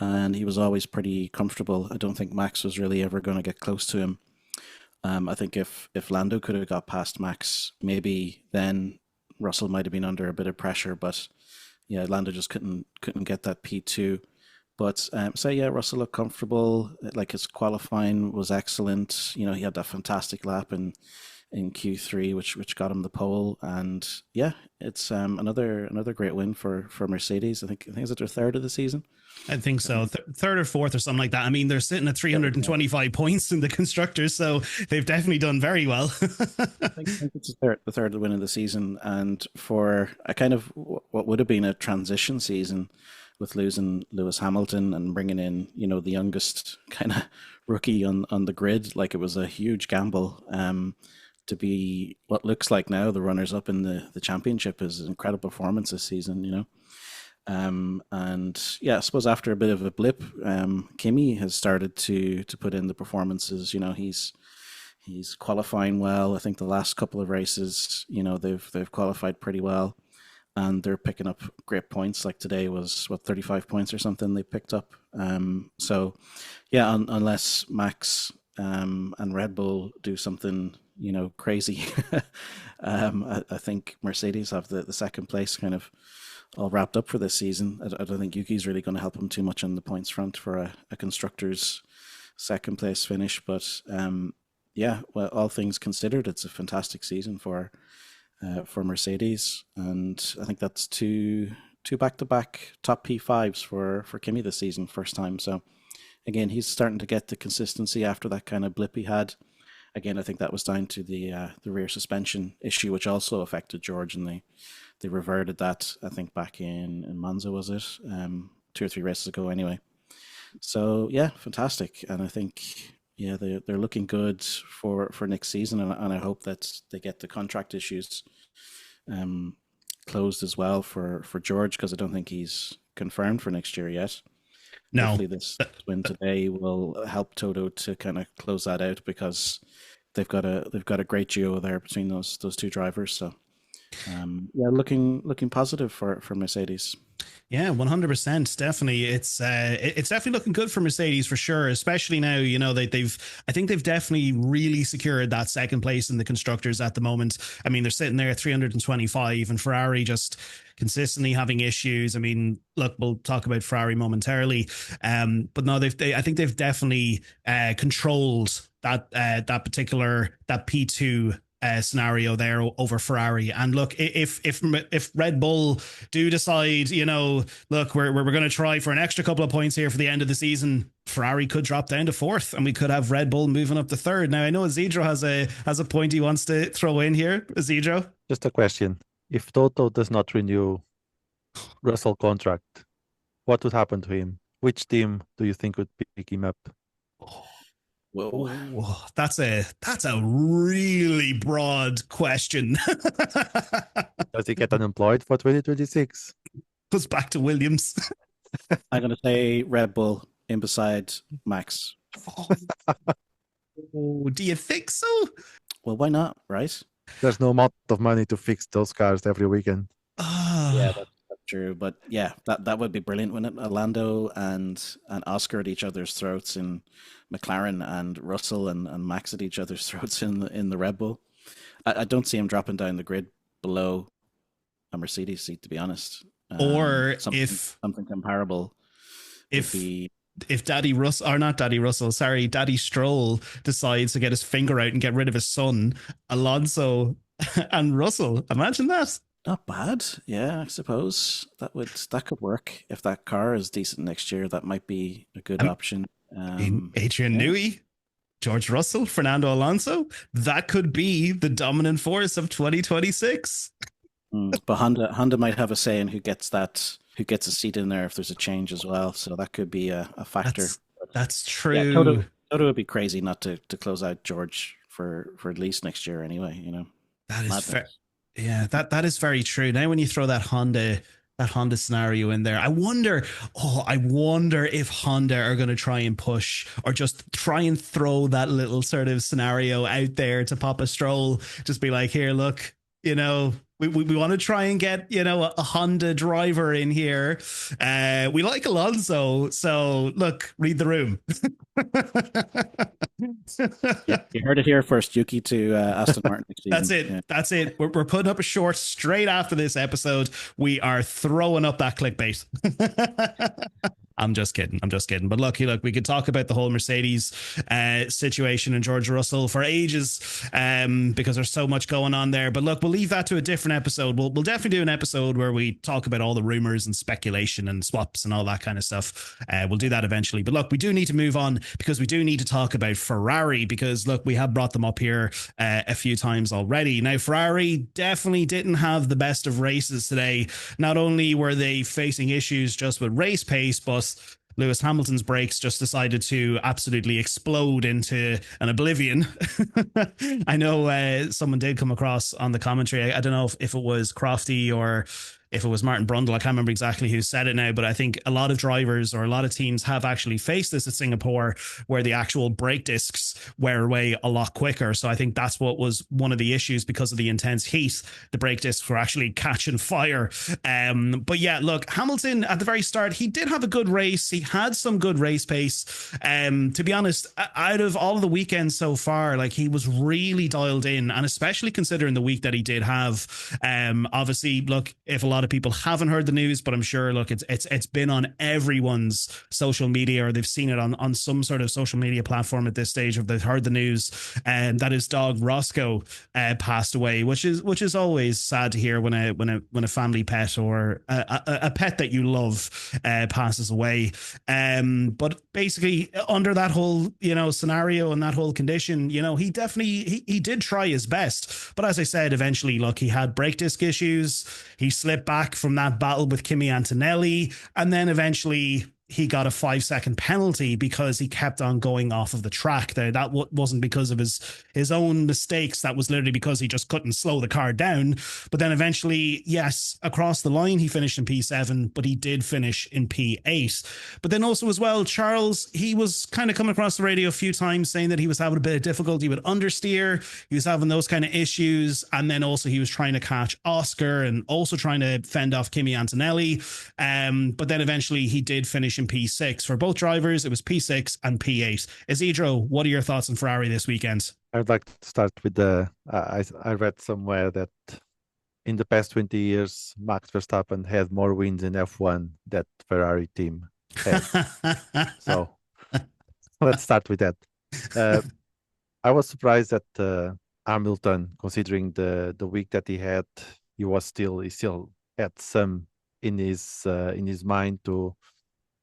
And he was always pretty comfortable. I don't think Max was really ever going to get close to him. I think if Lando could have got past Max, maybe then Russell might have been under a bit of pressure. But yeah, Lando just couldn't get that P2. But Russell looked comfortable. Like his qualifying was excellent. You know, he had that fantastic lap in Q3, which got him the pole. And yeah, it's another great win for Mercedes. I think it's their third of the season. I think so. Third or fourth or something like that. I mean, they're sitting at 325 points in the constructors, so they've definitely done very well. I think it's the third win of the season. And for a kind of what would have been a transition season with losing Lewis Hamilton and bringing in, you know, the youngest kind of rookie on the grid, like it was a huge gamble. To be what looks like now the runners up in the championship is an incredible performance this season, you know. And yeah, I suppose after a bit of a blip, Kimi has started to put in the performances. You know, he's qualifying well. I think the last couple of races, you know, they've qualified pretty well, and they're picking up great points. Like today was 35 points or something they picked up. So yeah, unless Max and Red Bull do something, you know, crazy, I think Mercedes have the second place kind of all wrapped up for this season. I don't think Yuki's really going to help him too much on the points front for a constructor's second place finish. But well, all things considered, it's a fantastic season for Mercedes, and I think that's two back-to-back top P5s for Kimi this season, first time. So again, he's starting to get the consistency after that kind of blip he had. Again, I think that was down to the rear suspension issue, which also affected George, and they reverted that, I think, back in Monza, was it? 2 or 3 races ago anyway. So yeah, fantastic. And I think, yeah, they're looking good for next season, and I hope that they get the contract issues closed as well for George, because I don't think he's confirmed for next year yet. No. Hopefully this win today will help Toto to kind of close that out, because they've got a great duo there between those two drivers. So looking positive for Mercedes. Yeah, 100%. Definitely. It's definitely looking good for Mercedes for sure, especially now, you know, I think they've definitely really secured that second place in the constructors at the moment. I mean, they're sitting there at 325, and Ferrari just consistently having issues. I mean, look, we'll talk about Ferrari momentarily. But no, I think they've definitely controlled that P2 scenario there over Ferrari. And look, if Red Bull do decide, you know, look, we're going to try for an extra couple of points here for the end of the season, Ferrari could drop down to 4th, and we could have Red Bull moving up to 3rd. Now, I know Isidro has a point he wants to throw in here. Isidro, just a question: if Toto does not renew Russell contract. What would happen to him? Which team do you think would pick him up? Whoa. Oh, that's a really broad question. Does he get unemployed for 2026? Goes back to Williams. I'm going to say Red Bull in beside Max. Oh, do you think so? Well, why not, right? There's no amount of money to fix those cars every weekend. Yeah, that's true. But yeah, that would be brilliant, wouldn't it? Lando and Oscar at each other's throats in McLaren, and Russell and Max at each other's throats in the Red Bull. I don't see him dropping down the grid below a Mercedes seat, to be honest. Or something comparable would be. If Daddy Stroll decides to get his finger out and get rid of his son, Alonso and Russell. Imagine that. Not bad. Yeah, I suppose that could work. If that car is decent next year, that might be a good option. Adrian Newey, George Russell, Fernando Alonso. That could be the dominant force of 2026. But Honda might have a say in who gets a seat in there if there's a change as well. So that could be a factor. That's true. Yeah, Toto would be crazy not to close out George for at least next year anyway. That is fair. Yeah, that is very true. Now, when you throw that Honda scenario in there, I wonder if Honda are going to try and push or just try and throw that little sort of scenario out there to Papa Stroll. Just be like, here, look, we want to try and get, a Honda driver in here. We like Alonso. So look, read the room. Yeah, you heard it here first. Yuki to Aston Martin. That's it. Yeah. That's it. We're putting up a short straight after this episode. We are throwing up that clickbait. I'm just kidding. But look, we could talk about the whole Mercedes situation and George Russell for ages because there's so much going on there. But look, we'll leave that to a different episode. We'll definitely do an episode where we talk about all the rumors and speculation and swaps and all that kind of stuff. We'll do that eventually. But look, we do need to move on because we do need to talk about Ferrari because, look, we have brought them up here a few times already. Now, Ferrari definitely didn't have the best of races today. Not only were they facing issues just with race pace, but Lewis Hamilton's brakes just decided to absolutely explode into an oblivion. I know someone did come across on the commentary. I don't know if it was Crofty or if it was Martin Brundle. I can't remember exactly who said it now, but I think a lot of drivers or a lot of teams have actually faced this at Singapore where the actual brake discs wear away a lot quicker. So I think that's what was one of the issues because of the intense heat. The brake discs were actually catching fire. But yeah, look, Hamilton at the very start, he did have a good race. He had some good race pace. To be honest, out of all of the weekends so far, like he was really dialed in, and especially considering the week that he did have. Obviously, look, if a lot of people haven't heard the news, but I'm sure, look, it's been on everyone's social media or they've seen it on some sort of social media platform at this stage, if they've heard the news, and that his dog Roscoe passed away, which is always sad to hear when a family pet or a pet that you love passes away. But basically under that whole scenario and that whole condition, he definitely he did try his best, but as I said, eventually, look, he had brake disc issues. He slipped back from that battle with Kimi Antonelli, and then eventually he got a 5-second penalty because he kept on going off of the track there. That wasn't because of his own mistakes. That was literally because he just couldn't slow the car down. But then eventually, yes, across the line, he finished in P7, but he did finish in P8. But then also as well, Charles, he was kind of coming across the radio a few times saying that he was having a bit of difficulty with understeer. He was having those kind of issues. And then also he was trying to catch Oscar and also trying to fend off Kimi Antonelli. But then eventually he did finish in P6. For both drivers, it was P6 and P8. Isidro, what are your thoughts on Ferrari this weekend? I would like to start with I read somewhere that in the past 20 years, Max Verstappen had more wins in F1 that Ferrari team had. So let's start with that. I was surprised that Hamilton, considering the week that he had, he still had some in his mind to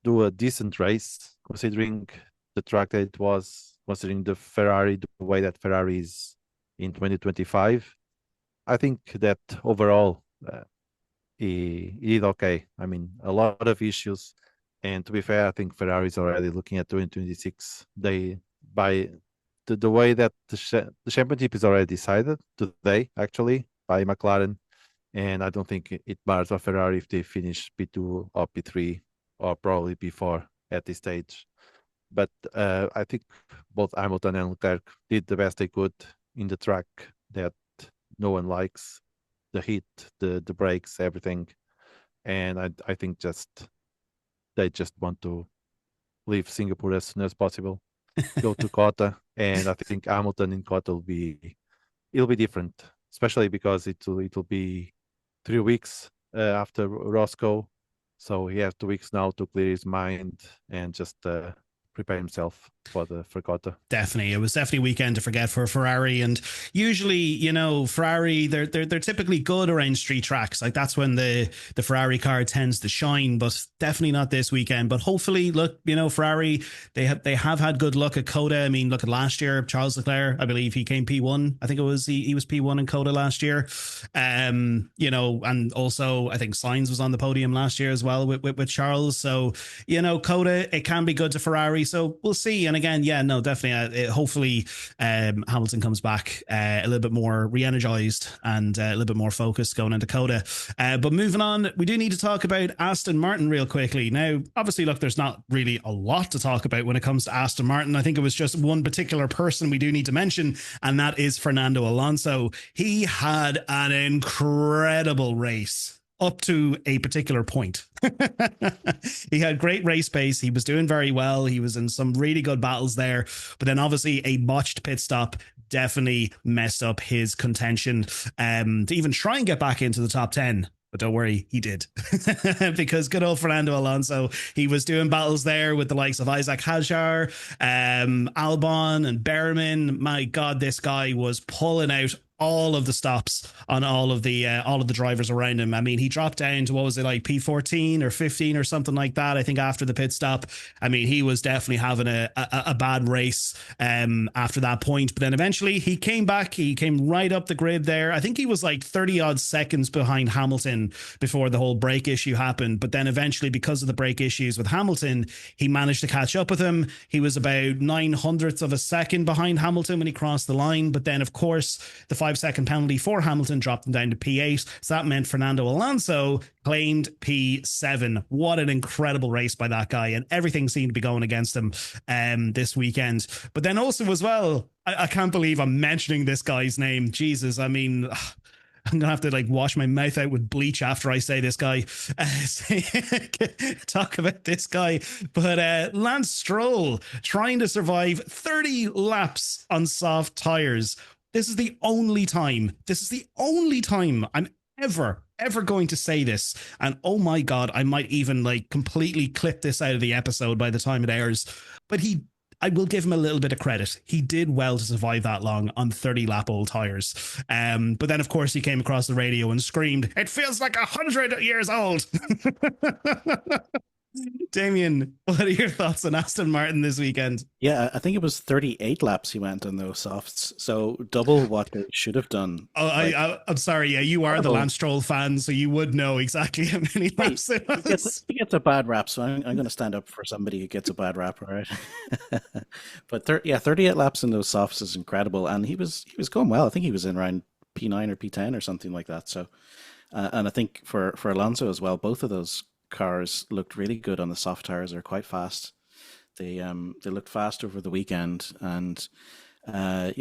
do a decent race, considering the track that it was, considering the way that Ferrari is in 2025. I think that overall he did okay. I mean, a lot of issues. And to be fair, I think Ferrari is already looking at 2026. They by the way that the championship is already decided today, actually, by McLaren. And I don't think it matters for Ferrari if they finish P2 or P3 or probably P4 at this stage. But I think both Hamilton and Leclerc did the best they could in the track that no one likes, the heat, the brakes, everything. And I think they just want to leave Singapore as soon as possible, go to Qatar, and I think Hamilton in Qatar it'll be different, especially because it'll be 3 weeks after Roscoe, so he has 2 weeks now to clear his mind and just prepare himself for Qatar. Definitely, it was definitely a weekend to forget for Ferrari, and usually, you know, Ferrari they're typically good around street tracks. Like that's when the Ferrari car tends to shine, but definitely not this weekend. But hopefully, look, you know, Ferrari they have had good luck at Coda. I mean, look at last year, Charles Leclerc, I believe he came P1. I think it was he was P1 in Coda last year. You know, and also I think Sainz was on the podium last year as well with Charles. So you know, Coda it can be good to Ferrari. So we'll see. And again, yeah, no, definitely. Hopefully, Hamilton comes back a little bit more re-energized and a little bit more focused going into Coda. But moving on, we do need to talk about Aston Martin real quickly. Now, obviously, look, there's not really a lot to talk about when it comes to Aston Martin. I think it was just one particular person we do need to mention, and that is Fernando Alonso. He had an incredible race up to a particular point. He had great race pace. He was doing very well. He was in some really good battles there. But then obviously a botched pit stop definitely messed up his contention to even try and get back into the top 10. But don't worry, he did. Because good old Fernando Alonso, he was doing battles there with the likes of Isaac Hadjar, Albon and Berman. My God, this guy was pulling out all of the stops on all of the drivers around him. I mean, he dropped down to, what was it, like P14 or 15 or something like that, I think, after the pit stop. I mean, he was definitely having a bad race after that point. But then eventually he came back. He came right up the grid there. I think he was like 30 odd seconds behind Hamilton before the whole brake issue happened. But then eventually, because of the brake issues with Hamilton, he managed to catch up with him. He was about 900ths of a second behind Hamilton when he crossed the line. But then, of course, the 5-second penalty for Hamilton dropped him down to P8. So that meant Fernando Alonso claimed P7. What an incredible race by that guy. And everything seemed to be going against him this weekend. But then also as well, I can't believe I'm mentioning this guy's name. Jesus, I mean, I'm going to have to like wash my mouth out with bleach after I say this guy. Talk about this guy. But Lance Stroll trying to survive 30 laps on soft tires. This is the only time I'm ever going to say this. And oh my God, I might even like completely clip this out of the episode by the time it airs. But I will give him a little bit of credit. He did well to survive that long on 30 lap old tires. But then of course he came across the radio and screamed, "It feels like 100 years old." Damien, what are your thoughts on Aston Martin this weekend? Yeah, I think it was 38 laps he went on those softs, so double what they should have done. Oh, I'm sorry. Yeah, you are the Lance Stroll fan, so you would know exactly how many laps it was. He gets a bad rap, so I'm going to stand up for somebody who gets a bad rap, right? But 38 laps in those softs is incredible, and he was going well. I think he was in around P9 or P10 or something like that. So, and I think for Alonso as well, both of those cars looked really good on the soft tires. They're quite fast. They looked fast over the weekend, and I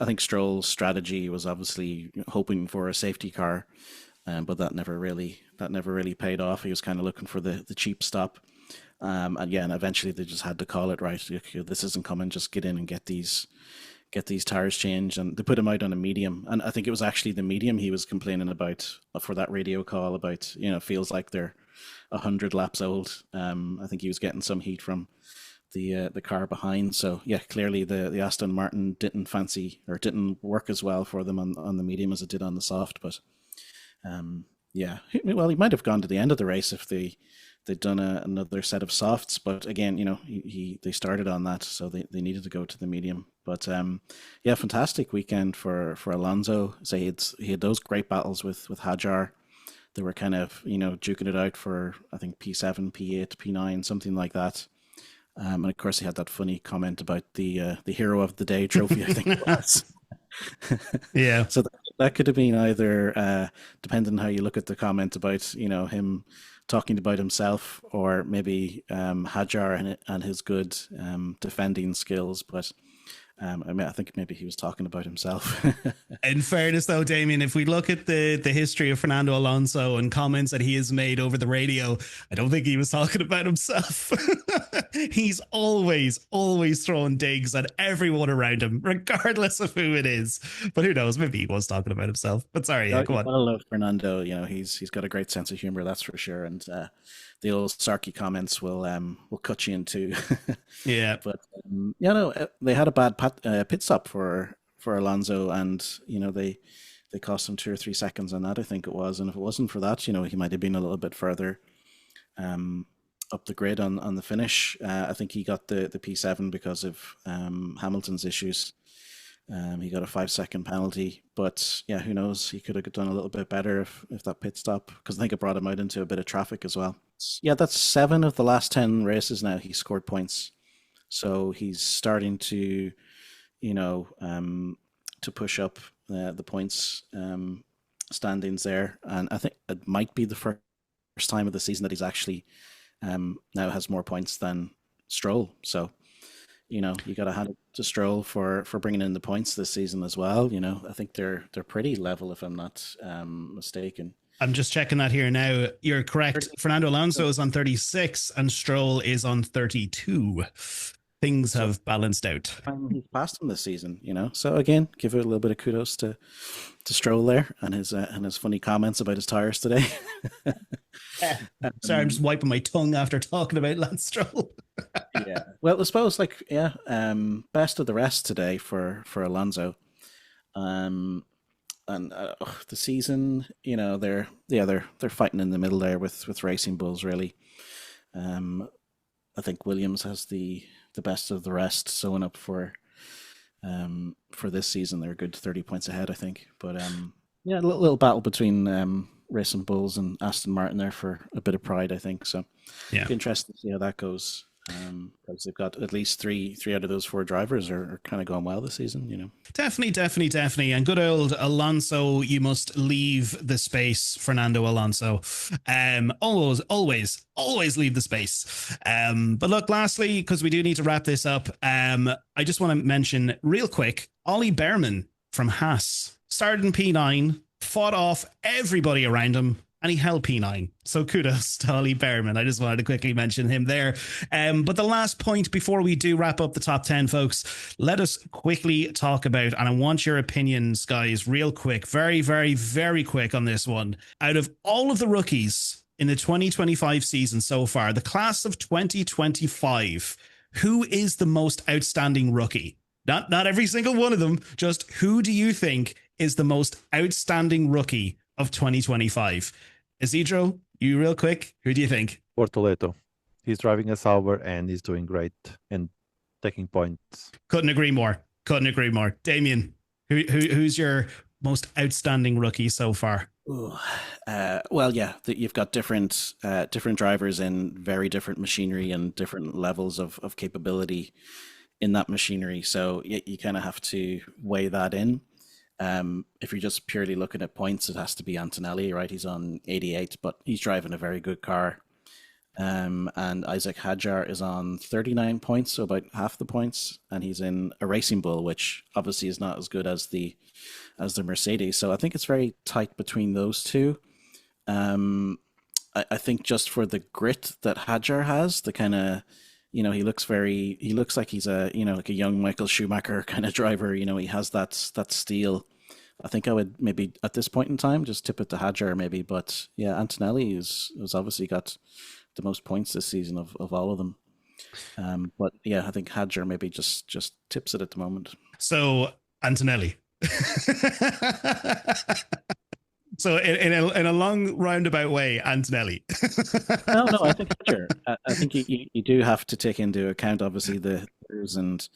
think Stroll's strategy was obviously hoping for a safety car, but that never really paid off. He was kind of looking for the cheap stop, and eventually they just had to call it, right. This isn't coming. Just get in and get these tires changed, and they put him out on a medium. And I think it was actually the medium he was complaining about for that radio call about, feels like they're 100 laps old. I think he was getting some heat from the car behind. So yeah, clearly the Aston Martin didn't work as well for them on the medium as it did on the soft. But well, he might have gone to the end of the race if they'd done another set of softs. But again, they started on that, so they needed to go to the medium. But fantastic weekend for Alonso. So he had those great battles with Hadjar. they were kind of, you know, duking it out for, I think, P7, P8, P9, something like that. And of course, he had that funny comment about the Hero of the Day trophy, I think it was. Yeah. So that could have been either, depending on how you look at the comment about, you know, him talking about himself, or maybe Hajar and his good defending skills. But I mean, I think maybe he was talking about himself. In fairness, though, Damien, if we look at the history of Fernando Alonso and comments that he has made over the radio, I don't think he was talking about himself. He's always throwing digs at everyone around him, regardless of who it is. But who knows? Maybe he was talking about himself. But sorry, yeah, go on. I love Fernando. You know, he's got a great sense of humor, that's for sure. And the old Sarky comments will cut you into. Yeah, but you know, they had a bad pit stop for Alonso, and you know they cost him 2 or 3 seconds on that, I think it was. And if it wasn't for that, you know, he might have been a little bit further up the grid on the finish. I think he got the P7 because of Hamilton's issues. He got a 5-second penalty, but yeah, who knows? He could have done a little bit better if that pit stop, because I think it brought him out into a bit of traffic as well. Yeah, that's 7 of the last 10 races now he scored points, so he's starting to, you know, to push up the points standings there, and I think it might be the first time of the season that he's actually now has more points than Stroll. So, you know, you got to hand it to Stroll for bringing in the points this season as well. You know, I think they're pretty level, if I'm not mistaken. I'm just checking that here now. You're correct. Fernando Alonso is on 36 and Stroll is on 32. Things have balanced out. He's passed him this season, you know. So again, give it a little bit of kudos to Stroll there and his funny comments about his tires today. Sorry, I'm just wiping my tongue after talking about Lance Stroll. Yeah. Well, I suppose best of the rest today for Alonso. And the season, you know, they're fighting in the middle there with Racing Bulls, really. I think Williams has the best of the rest, sewing up for this season. They're a good 30 points ahead, I think. But yeah, a little battle between Racing Bulls and Aston Martin there for a bit of pride, I think. So yeah, interesting to see how that goes. Because they've got at least three out of those 4 drivers are kind of going well this season, you know. Definitely. And good old Alonso, you must leave the space, Fernando Alonso. Always leave the space. But look, lastly, because we do need to wrap this up, I just want to mention real quick, Ollie Behrman from Haas started in P9, fought off everybody around him, and he held P9. So kudos to Ollie Behrman. I just wanted to quickly mention him there. But the last point before we do wrap up the top 10, folks, let us quickly talk about, and I want your opinions, guys, real quick, very, very, very quick on this one. Out of all of the rookies in the 2025 season so far, the class of 2025, who is the most outstanding rookie? Not every single one of them, just who do you think is the most outstanding rookie of 2025? Isidro, you real quick, who do you think? Bortoleto. He's driving a Sauber and he's doing great and taking points. Couldn't agree more. Damien, who's your most outstanding rookie so far? Well, yeah, you've got different drivers in very different machinery and different levels of capability in that machinery. So you kind of have to weigh that in. If you're just purely looking at points, it has to be Antonelli, right? He's on 88, but he's driving a very good car. And Isaac Hadjar is on 39 points, so about half the points, and he's in a Racing Bull, which obviously is not as good as the Mercedes. So I think it's very tight between those two. I think just for the grit that Hadjar has, the kind of, you know, he looks like he's a, you know, like a young Michael Schumacher kind of driver. You know, he has that steel. I think I would maybe at this point in time just tip it to Hadjar maybe, but yeah, Antonelli has obviously got the most points this season of all of them. But yeah, I think Hadjar maybe just tips it at the moment. So Antonelli. So in a long roundabout way, Antonelli. No, I think Hadjar. I think you do have to take into account obviously the and,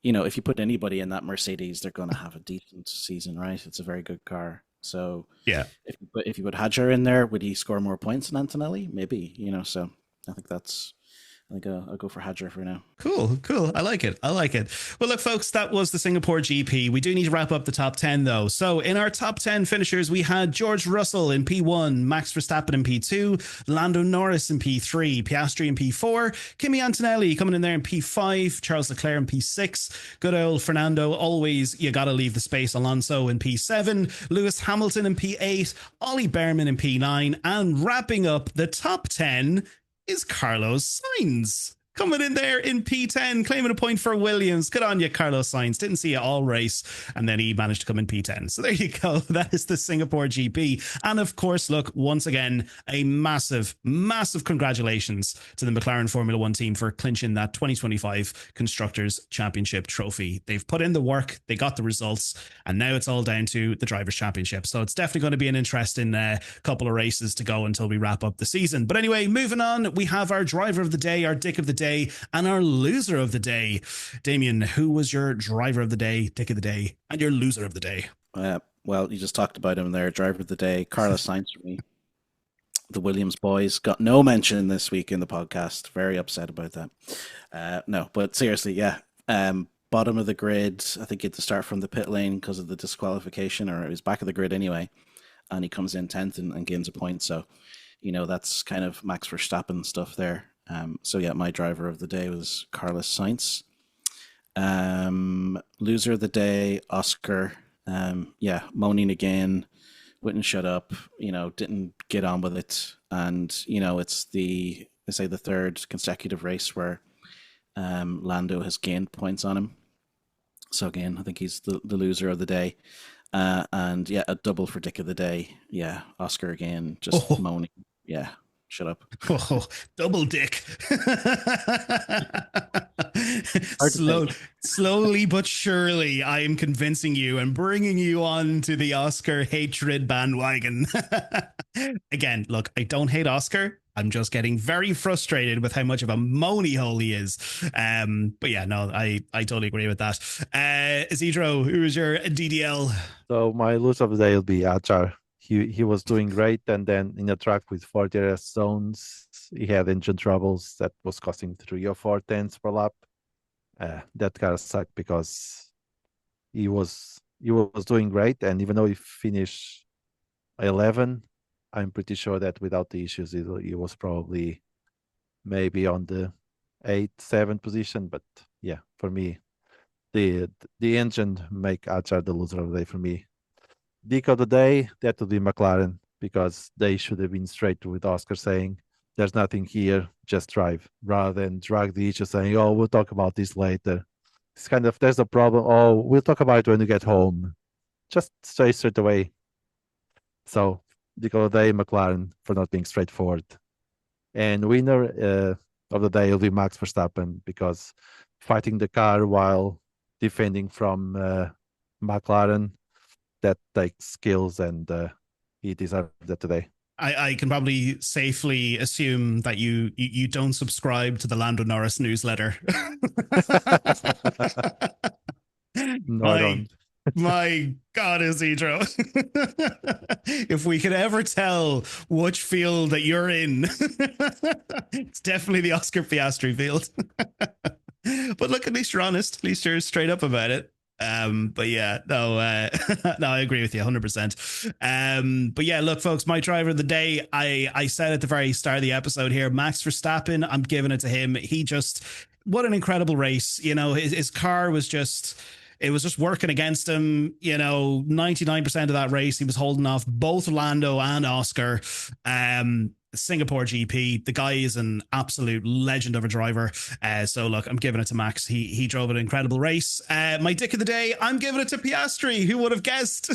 you know, if you put anybody in that Mercedes, they're going to have a decent season, right? It's a very good car. So Yeah. if you put Hadjar in there, would he score more points than Antonelli? Maybe, so I think I'll go for Hadjar for now. Cool. I like it. Well, look, folks, that was the Singapore GP. We do need to wrap up the top 10, though. So in our top 10 finishers, we had George Russell in P1, Max Verstappen in P2, Lando Norris in P3, Piastri in P4, Kimi Antonelli coming in there in P5, Charles Leclerc in P6, good old Fernando, always you got to leave the space, Alonso in P7, Lewis Hamilton in P8, Ollie Behrman in P9, and wrapping up the top 10 is Carlos Sainz. Coming in there in P10, claiming a point for Williams. Good on you, Carlos Sainz. Didn't see you all race, and then he managed to come in P10. So there you go. That is the Singapore GP. And of course, look, once again, a massive, massive congratulations to the McLaren Formula One team for clinching that 2025 Constructors Championship trophy. They've put in the work, they got the results, and now it's all down to the Drivers' Championship. So it's definitely going to be an interesting couple of races to go until we wrap up the season. But anyway, moving on, we have our driver of the day, our dick of the day, and our loser of the day. Damien, who was your driver of the day, dick of the day, and your loser of the day? Well, you just talked about him there. Driver of the day, Carlos Sainz for me. The Williams boys got no mention this week in the podcast. Very upset about that. No, but seriously, yeah. Bottom of the grid. I think he had to start from the pit lane because of the disqualification, or it was back of the grid anyway. And he comes in 10th and gains a point. So, that's kind of Max Verstappen stuff there. So yeah, my driver of the day was Carlos Sainz. Loser of the day, Oscar. Moaning again, wouldn't shut up, didn't get on with it. And, it's the third consecutive race where Lando has gained points on him. So again, I think he's the loser of the day. And yeah, a double for dick of the day. Yeah, Oscar again, just moaning. Yeah. Shut up. Oh, double dick. Slowly but surely, I am convincing you and bringing you on to the Oscar hatred bandwagon. Again, look, I don't hate Oscar. I'm just getting very frustrated with how much of a moany hole he is. But yeah, no, I totally agree with that. Isidro, who is your DDL? So my loser of the day will be Achar. He was doing great, and then in a track with 40 rest zones, he had engine troubles that was costing 3 or 4 tenths per lap. That kind of sucked because he was doing great, and even though he finished 11, I'm pretty sure that without the issues, he was probably maybe on the 8th, 7th position. But yeah, for me, the engine make Achar the loser of the day for me. Dick of the day, that would be McLaren, because they should have been straight with Oscar saying, there's nothing here, just drive, rather than drag the issue saying, oh, we'll talk about this later. It's kind of, there's a problem, oh, we'll talk about it when you get home. Just say straight away. So, Dick of the day, McLaren, for not being straightforward. And winner of the day will be Max Verstappen, because fighting the car while defending from McLaren, that takes skills, and he deserved that today. I can probably safely assume that you don't subscribe to the Lando Norris newsletter. No, I don't. My God, Isidro. If we could ever tell which field that you're in, it's definitely the Oscar Piastri field. But look, at least you're honest. At least you're straight up about it. But yeah, no, I agree with you 100%. But yeah, look, folks, my driver of the day, I said at the very start of the episode here, Max Verstappen, I'm giving it to him. What an incredible race. His car was it was just working against him. 99% of that race, he was holding off both Lando and Oscar. Singapore GP, the guy is an absolute legend of a driver. So look, I'm giving it to Max. He drove an incredible race. My dick of the day, I'm giving it to Piastri. Who would have guessed?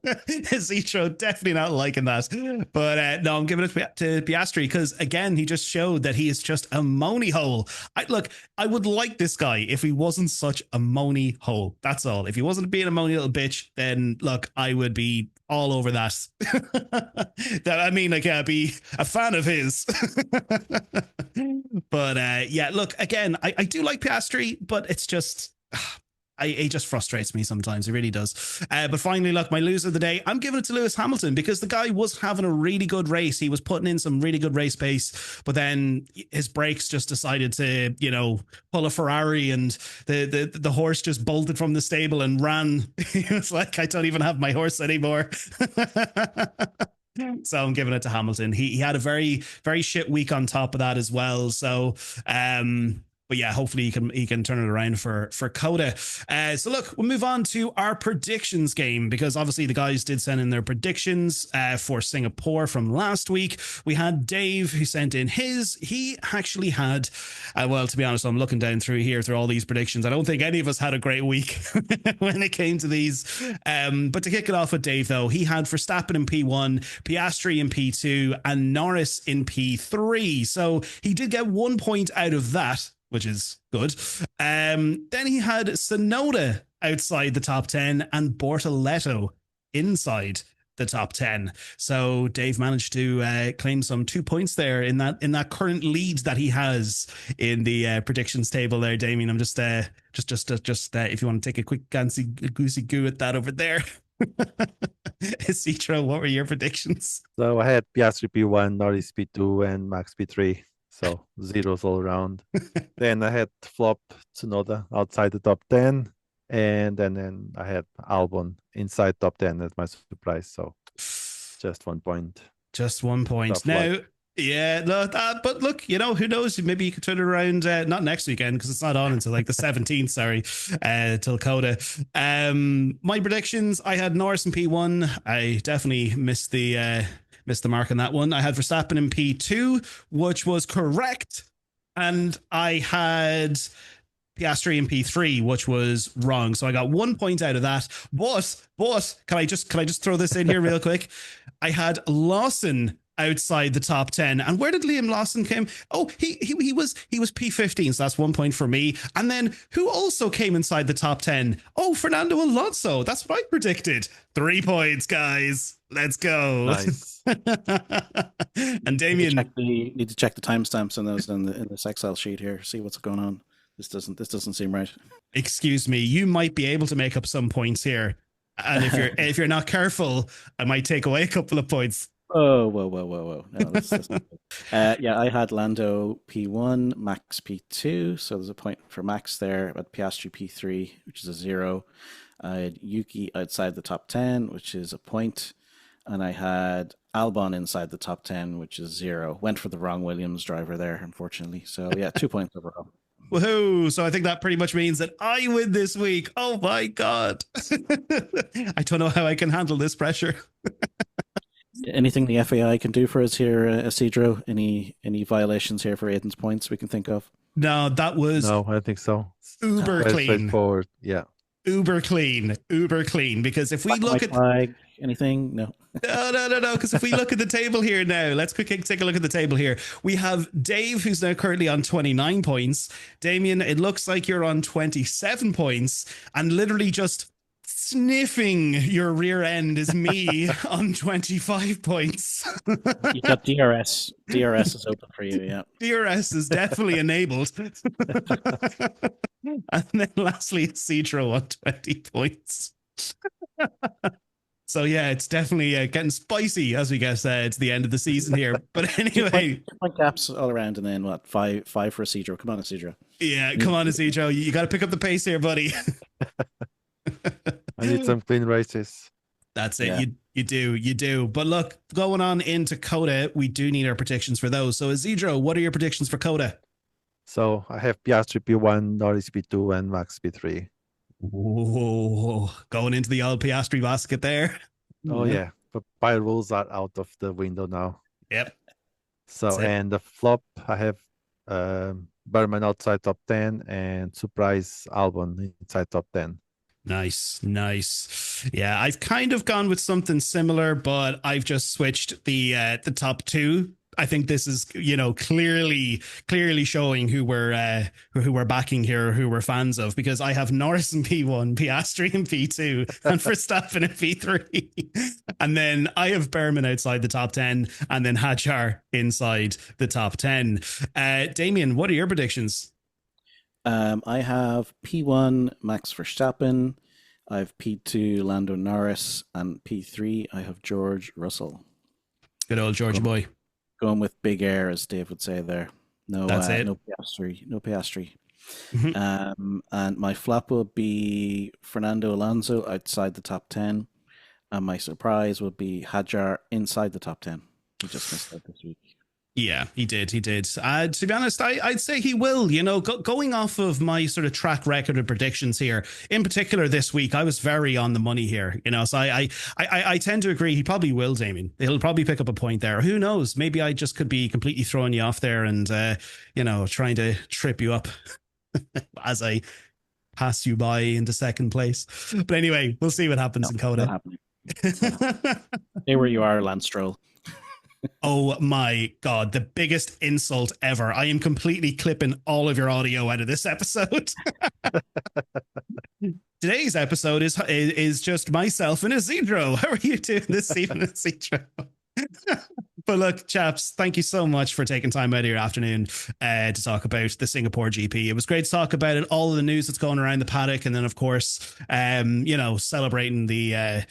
Zitro definitely not liking that, but no, I'm giving it to Piastri because again, he just showed that he is just a moany hole. I would like this guy if he wasn't such a moany hole. That's all. If he wasn't being a moany little bitch, then look, I would be all over that. I'd be a fan of his. But yeah, look, again, I do like Piastri, but it's just It just frustrates me sometimes. It really does. But finally, look, my loser of the day, I'm giving it to Lewis Hamilton because the guy was having a really good race. He was putting in some really good race pace, but then his brakes just decided to, pull a Ferrari, and the horse just bolted from the stable and ran. It's like, I don't even have my horse anymore. So I'm giving it to Hamilton. He had a very, very shit week on top of that as well. So, but yeah, hopefully he can turn it around for Coda. So look, we'll move on to our predictions game, because obviously the guys did send in their predictions for Singapore from last week. We had Dave who sent in his. He actually had, well, to be honest, I'm looking down through all these predictions. I don't think any of us had a great week when it came to these. But to kick it off with Dave, though, he had Verstappen in P1, Piastri in P2, and Norris in P3. So he did get 1 point out of that, which is good. Then he had Tsunoda outside the top 10 and Bortoletto inside the top 10. So Dave managed to claim some 2 points there in that current lead that he has in the predictions table there, Damien. I'm just if you want to take a quick goosey goo at that over there. Citro, what were your predictions? So I had Piastri P1, Norris P2, and Max P3. So zeros all around. Then I had flop Tsunoda outside the top 10. And then I had Albon inside top 10 as my surprise. So just 1 point. Just 1 point. Tough Now, luck. yeah, no, but look, who knows? Maybe you could turn it around, not next weekend, because it's not on until like the 17th, sorry, till Coda. My predictions, I had Norris in P1. I definitely missed the mark on that one. I had Verstappen in P2, which was correct. And I had Piastri in P3, which was wrong. So I got 1 point out of that. But can I just throw this in here real quick? I had Lawson outside the top 10. And where did Liam Lawson came? Oh, he was P15, so that's 1 point for me. And then who also came inside the top 10? Oh, Fernando Alonso. That's what I predicted. 3 points, guys. Let's go. Nice. And Damien, need to check the timestamps on those in this Excel sheet here. See what's going on. This doesn't seem right. excuse me, you might be able to make up some points here. And if you're not careful, I might take away a couple of points. Oh, whoa. No, that's not good. Yeah, I had Lando P1, Max P2, so there's a point for Max there. I had Piastri P3, which is a 0. I had Yuki outside the top 10, which is a point. And I had Albon inside the top 10, which is 0. Went for the wrong Williams driver there, unfortunately. So yeah, 2 points overall. Woohoo! So I think that pretty much means that I win this week. Oh my God. I don't know how I can handle this pressure. Anything the FAI can do for us here, Isidro? Any violations here for Aiden's points we can think of? No, that was No, I think so. uber Very clean. straightforward. Yeah. Uber clean. Because if we look at flag, anything? No. No. Because if we look at the table here now, let's quickly take a look at the table here. We have Dave, who's now currently on 29 points. Damien, it looks like you're on 27 points, and literally just sniffing your rear end is me on 25 points. You got DRS. DRS is open for you, yeah. DRS is definitely enabled. And then lastly, it's Citro on 20 points. So yeah, it's definitely getting spicy as we get to the end of the season here. But anyway, 2 point gaps all around, and then what? Five for Isidro. Come on, Isidro. Yeah, come on, Isidro. You got to pick up the pace here, buddy. I need some clean races. That's it. Yeah. You do. But look, going on into Coda, we do need our predictions for those. So Isidro, what are your predictions for Coda? So I have Piastri P1, Norris P2, and Max P3. Whoa, going into the old Piastri basket there. Oh yeah, Papaya Rules are out of the window now. Yep. So That's it. and the flop, I have Berman outside top 10 and surprise Albon inside top 10. Nice. Yeah, I've kind of gone with something similar, but I've just switched the top two. I think this is, clearly showing who we're backing here, who we're fans of, because I have Norris in P1, Piastri in P2, and Verstappen in P3. And then I have Berman outside the top 10, and then Hadjar inside the top 10. Damien, what are your predictions? I have P1 Max Verstappen, I have P2 Lando Norris, and P3 I have George Russell. Good old Georgie boy. Going with big air, as Dave would say there. That's it. No Piastri. No Piastri. Mhm. And my flop will be Fernando Alonso outside the top 10. And my surprise would be Hadjar inside the top 10. He just missed out this week. Yeah, he did. To be honest, I'd say he will. Going off of my sort of track record of predictions here, in particular this week, I was very on the money here. So I tend to agree he probably will, Damien. He'll probably pick up a point there. Who knows? Maybe I just could be completely throwing you off there and, trying to trip you up as I pass you by into second place. But anyway, we'll see what happens in Coda. Not happening. Stay where you are, Lance Stroll. Oh my God, the biggest insult ever. I am completely clipping all of your audio out of this episode. Today's episode is just myself and Isidro. How are you doing this evening, Isidro? But look, chaps, thank you so much for taking time out of your afternoon to talk about the Singapore GP. It was great to talk about it, all of the news that's going around the paddock, and then of course, celebrating the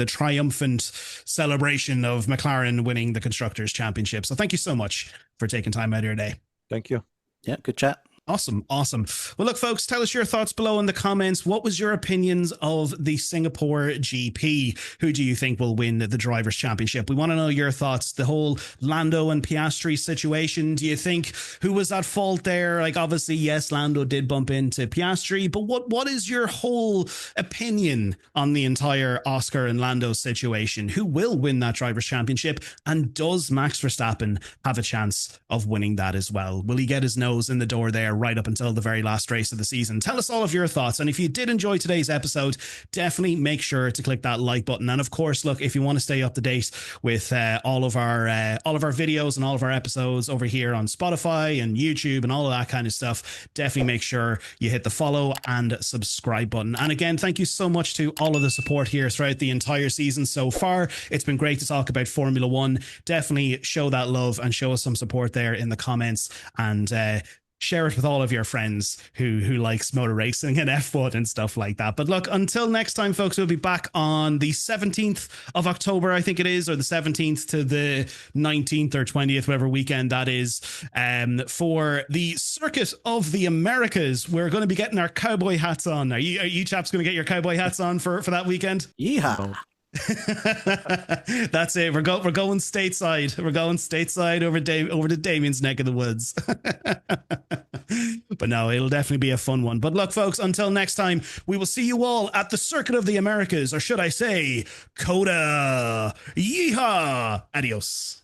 triumphant celebration of McLaren winning the Constructors Championship. So thank you so much for taking time out of your day. Thank you. Yeah, good chat. Awesome. Well, look, folks, tell us your thoughts below in the comments. What was your opinions of the Singapore GP? Who do you think will win the Drivers' Championship? We want to know your thoughts. The whole Lando and Piastri situation. Do you think who was at fault there? Like, obviously, yes, Lando did bump into Piastri, but what is your whole opinion on the entire Oscar and Lando situation? Who will win that Drivers' Championship? And does Max Verstappen have a chance of winning that as well? Will he get his nose in the door there right up until the very last race of the season? Tell us all of your thoughts. And if you did enjoy today's episode, definitely make sure to click that like button. And of course, look, if you want to stay up to date with all of our videos and all of our episodes over here on Spotify and YouTube and all of that kind of stuff, definitely make sure you hit the follow and subscribe button. And again, thank you so much to all of the support here throughout the entire season so far. It's been great to talk about Formula One. Definitely show that love and show us some support there in the comments, and share it with all of your friends who likes motor racing and F1 and stuff like that. But look, until next time, folks, we'll be back on the 17th of October, I think it is, or the 17th to the 19th or 20th, whatever weekend that is, for the Circuit of the Americas. We're going to be getting our cowboy hats on. Are you chaps going to get your cowboy hats on for that weekend? Yeehaw. That's it. We're going stateside. We're going stateside over to Damien's neck of the woods. But no, it'll definitely be a fun one. But look, folks, until next time, we will see you all at the Circuit of the Americas, or should I say, Coda. Yeehaw. Adios.